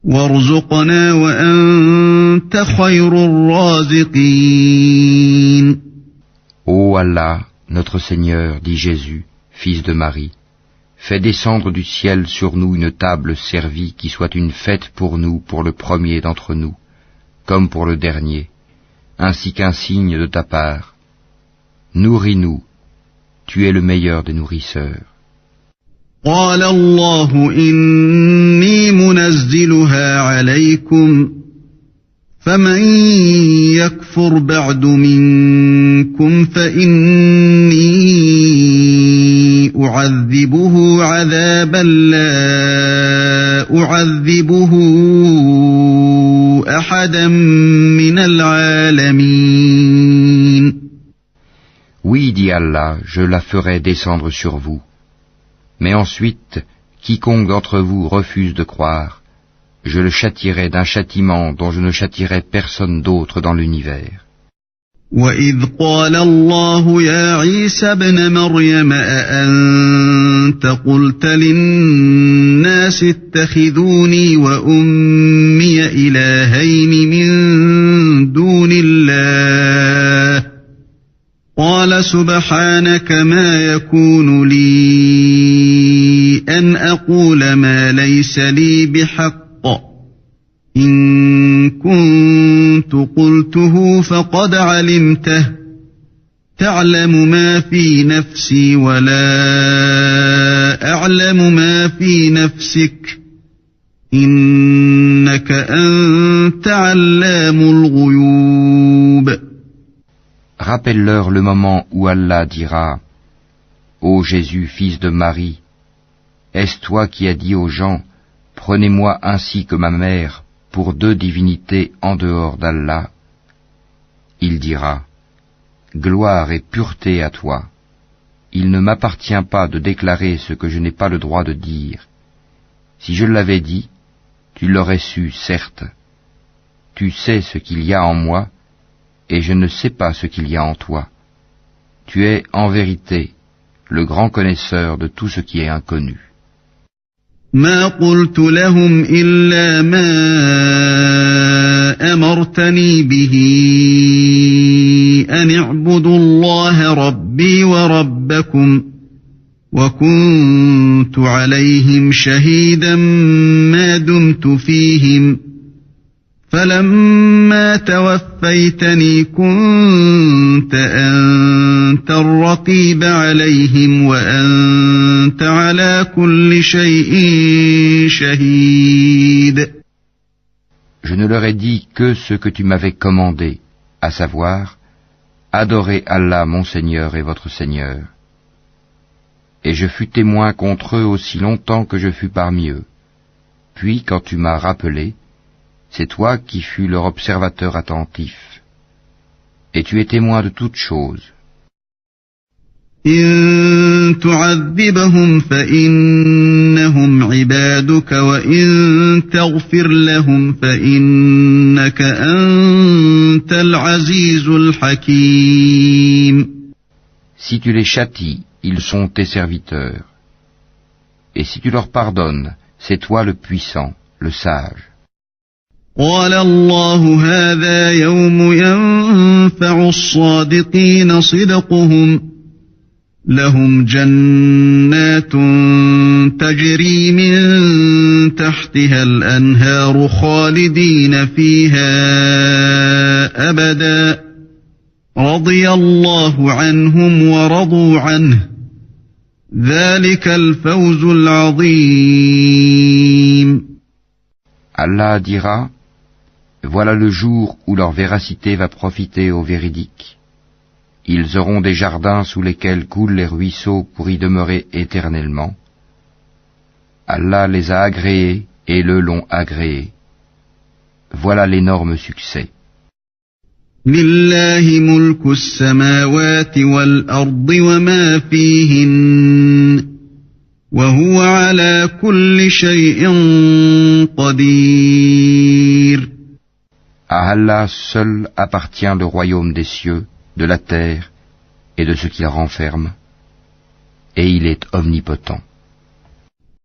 وارزقنا وأنت خير الرازقين. Ô Allah, notre Seigneur, dit Jésus, fils de Marie, fais descendre du ciel sur nous une table servie qui soit une fête pour nous, pour le premier d'entre nous, comme pour le dernier, ainsi qu'un signe de ta part. Nourris-nous, tu es le meilleur des nourrisseurs. قال الله إني منزلها عليكم منكم فمن يكفر بعد منكم فإني أعذبه عذابا لا أعذبه أحدا من العالمين. Oui, dit Allah, je la ferai descendre sur vous. Mais ensuite, quiconque d'entre vous refuse de croire, je le châtierai d'un châtiment dont je ne châtierai personne d'autre dans l'univers. وَإِذْ قَالَ اللَّهُ يَا عِيسَى ابْنَ مَرْيَمَ أَأَنْتَ قُلْتَ لِلنَّاسِ اتَّخِذُونِي وَأُمِّيَ إِلَٰهَيْنِ مِن دُونِ اللَّهِ قَالَ سُبْحَانَكَ مَا يَكُونُ لِي أَنْ أَقُولَ مَا لَيْسَ لِي بِحَقٍّ إِن كُنتُ قُلْتُهُ فَقَدْ عَلِمْتَهُ تَعْلَمُ مَا فِي نَفْسِي وَلَا أَعْلَمُ مَا فِي نَفْسِكَ إِنَّكَ أَنْتَ عَلَّامُ الْغُيُوبِ. Rappelle-leur le moment où Allah dira « Ô Jésus, fils de Marie, est-ce toi qui as dit aux gens « Prenez-moi ainsi que ma mère » pour deux divinités en dehors d'Allah? Il dira, gloire et pureté à toi. Il ne m'appartient pas de déclarer ce que je n'ai pas le droit de dire. Si je l'avais dit, tu l'aurais su, certes. Tu sais ce qu'il y a en moi, et je ne sais pas ce qu'il y a en toi. Tu es, en vérité, le grand connaisseur de tout ce qui est inconnu. ما قلت لهم إلا ما أمرتني به أن اعبدوا الله ربي وربكم وكنت عليهم شهيدا ما دمت فيهم فلما توفيتني كنت أنت الرقيب عليهم وأنت على كل شيء شهيد. Je ne leur ai dit que ce que tu m'avais commandé, à savoir, adorez Allah mon Seigneur et votre Seigneur. Et je fus témoin contre eux aussi longtemps que je fus parmi eux. Puis quand tu m'as rappelé, c'est toi qui fus leur observateur attentif. Et tu es témoin de toutes choses. إن تعذبهم فإنهم عبادك وإن تغفر لهم فإنك أنت العزيز الحكيم. Si tu les châties, ils sont tes serviteurs. Et si tu leur pardonnes, c'est toi le puissant, le sage. قال الله هذا يوم ينفع الصادقين صدقهم لهم جنات تجري من تحتها الأنهار خالدين فيها أبدا رضي الله عنهم ورضوا عنه ذلك الفوز العظيم. Allah dira, voilà le jour où leur véracité va profiter aux véridiques. Ils auront des jardins sous lesquels coulent les ruisseaux pour y demeurer éternellement. Allah les a agréés et le l'ont agréé. Voilà l'énorme succès. لله ملك السماوات والأرض وما فيهن وهو على كل شيء قدير. À Allah seul appartient le royaume des cieux, de la terre et de ce qu'il renferme, et il est omnipotent.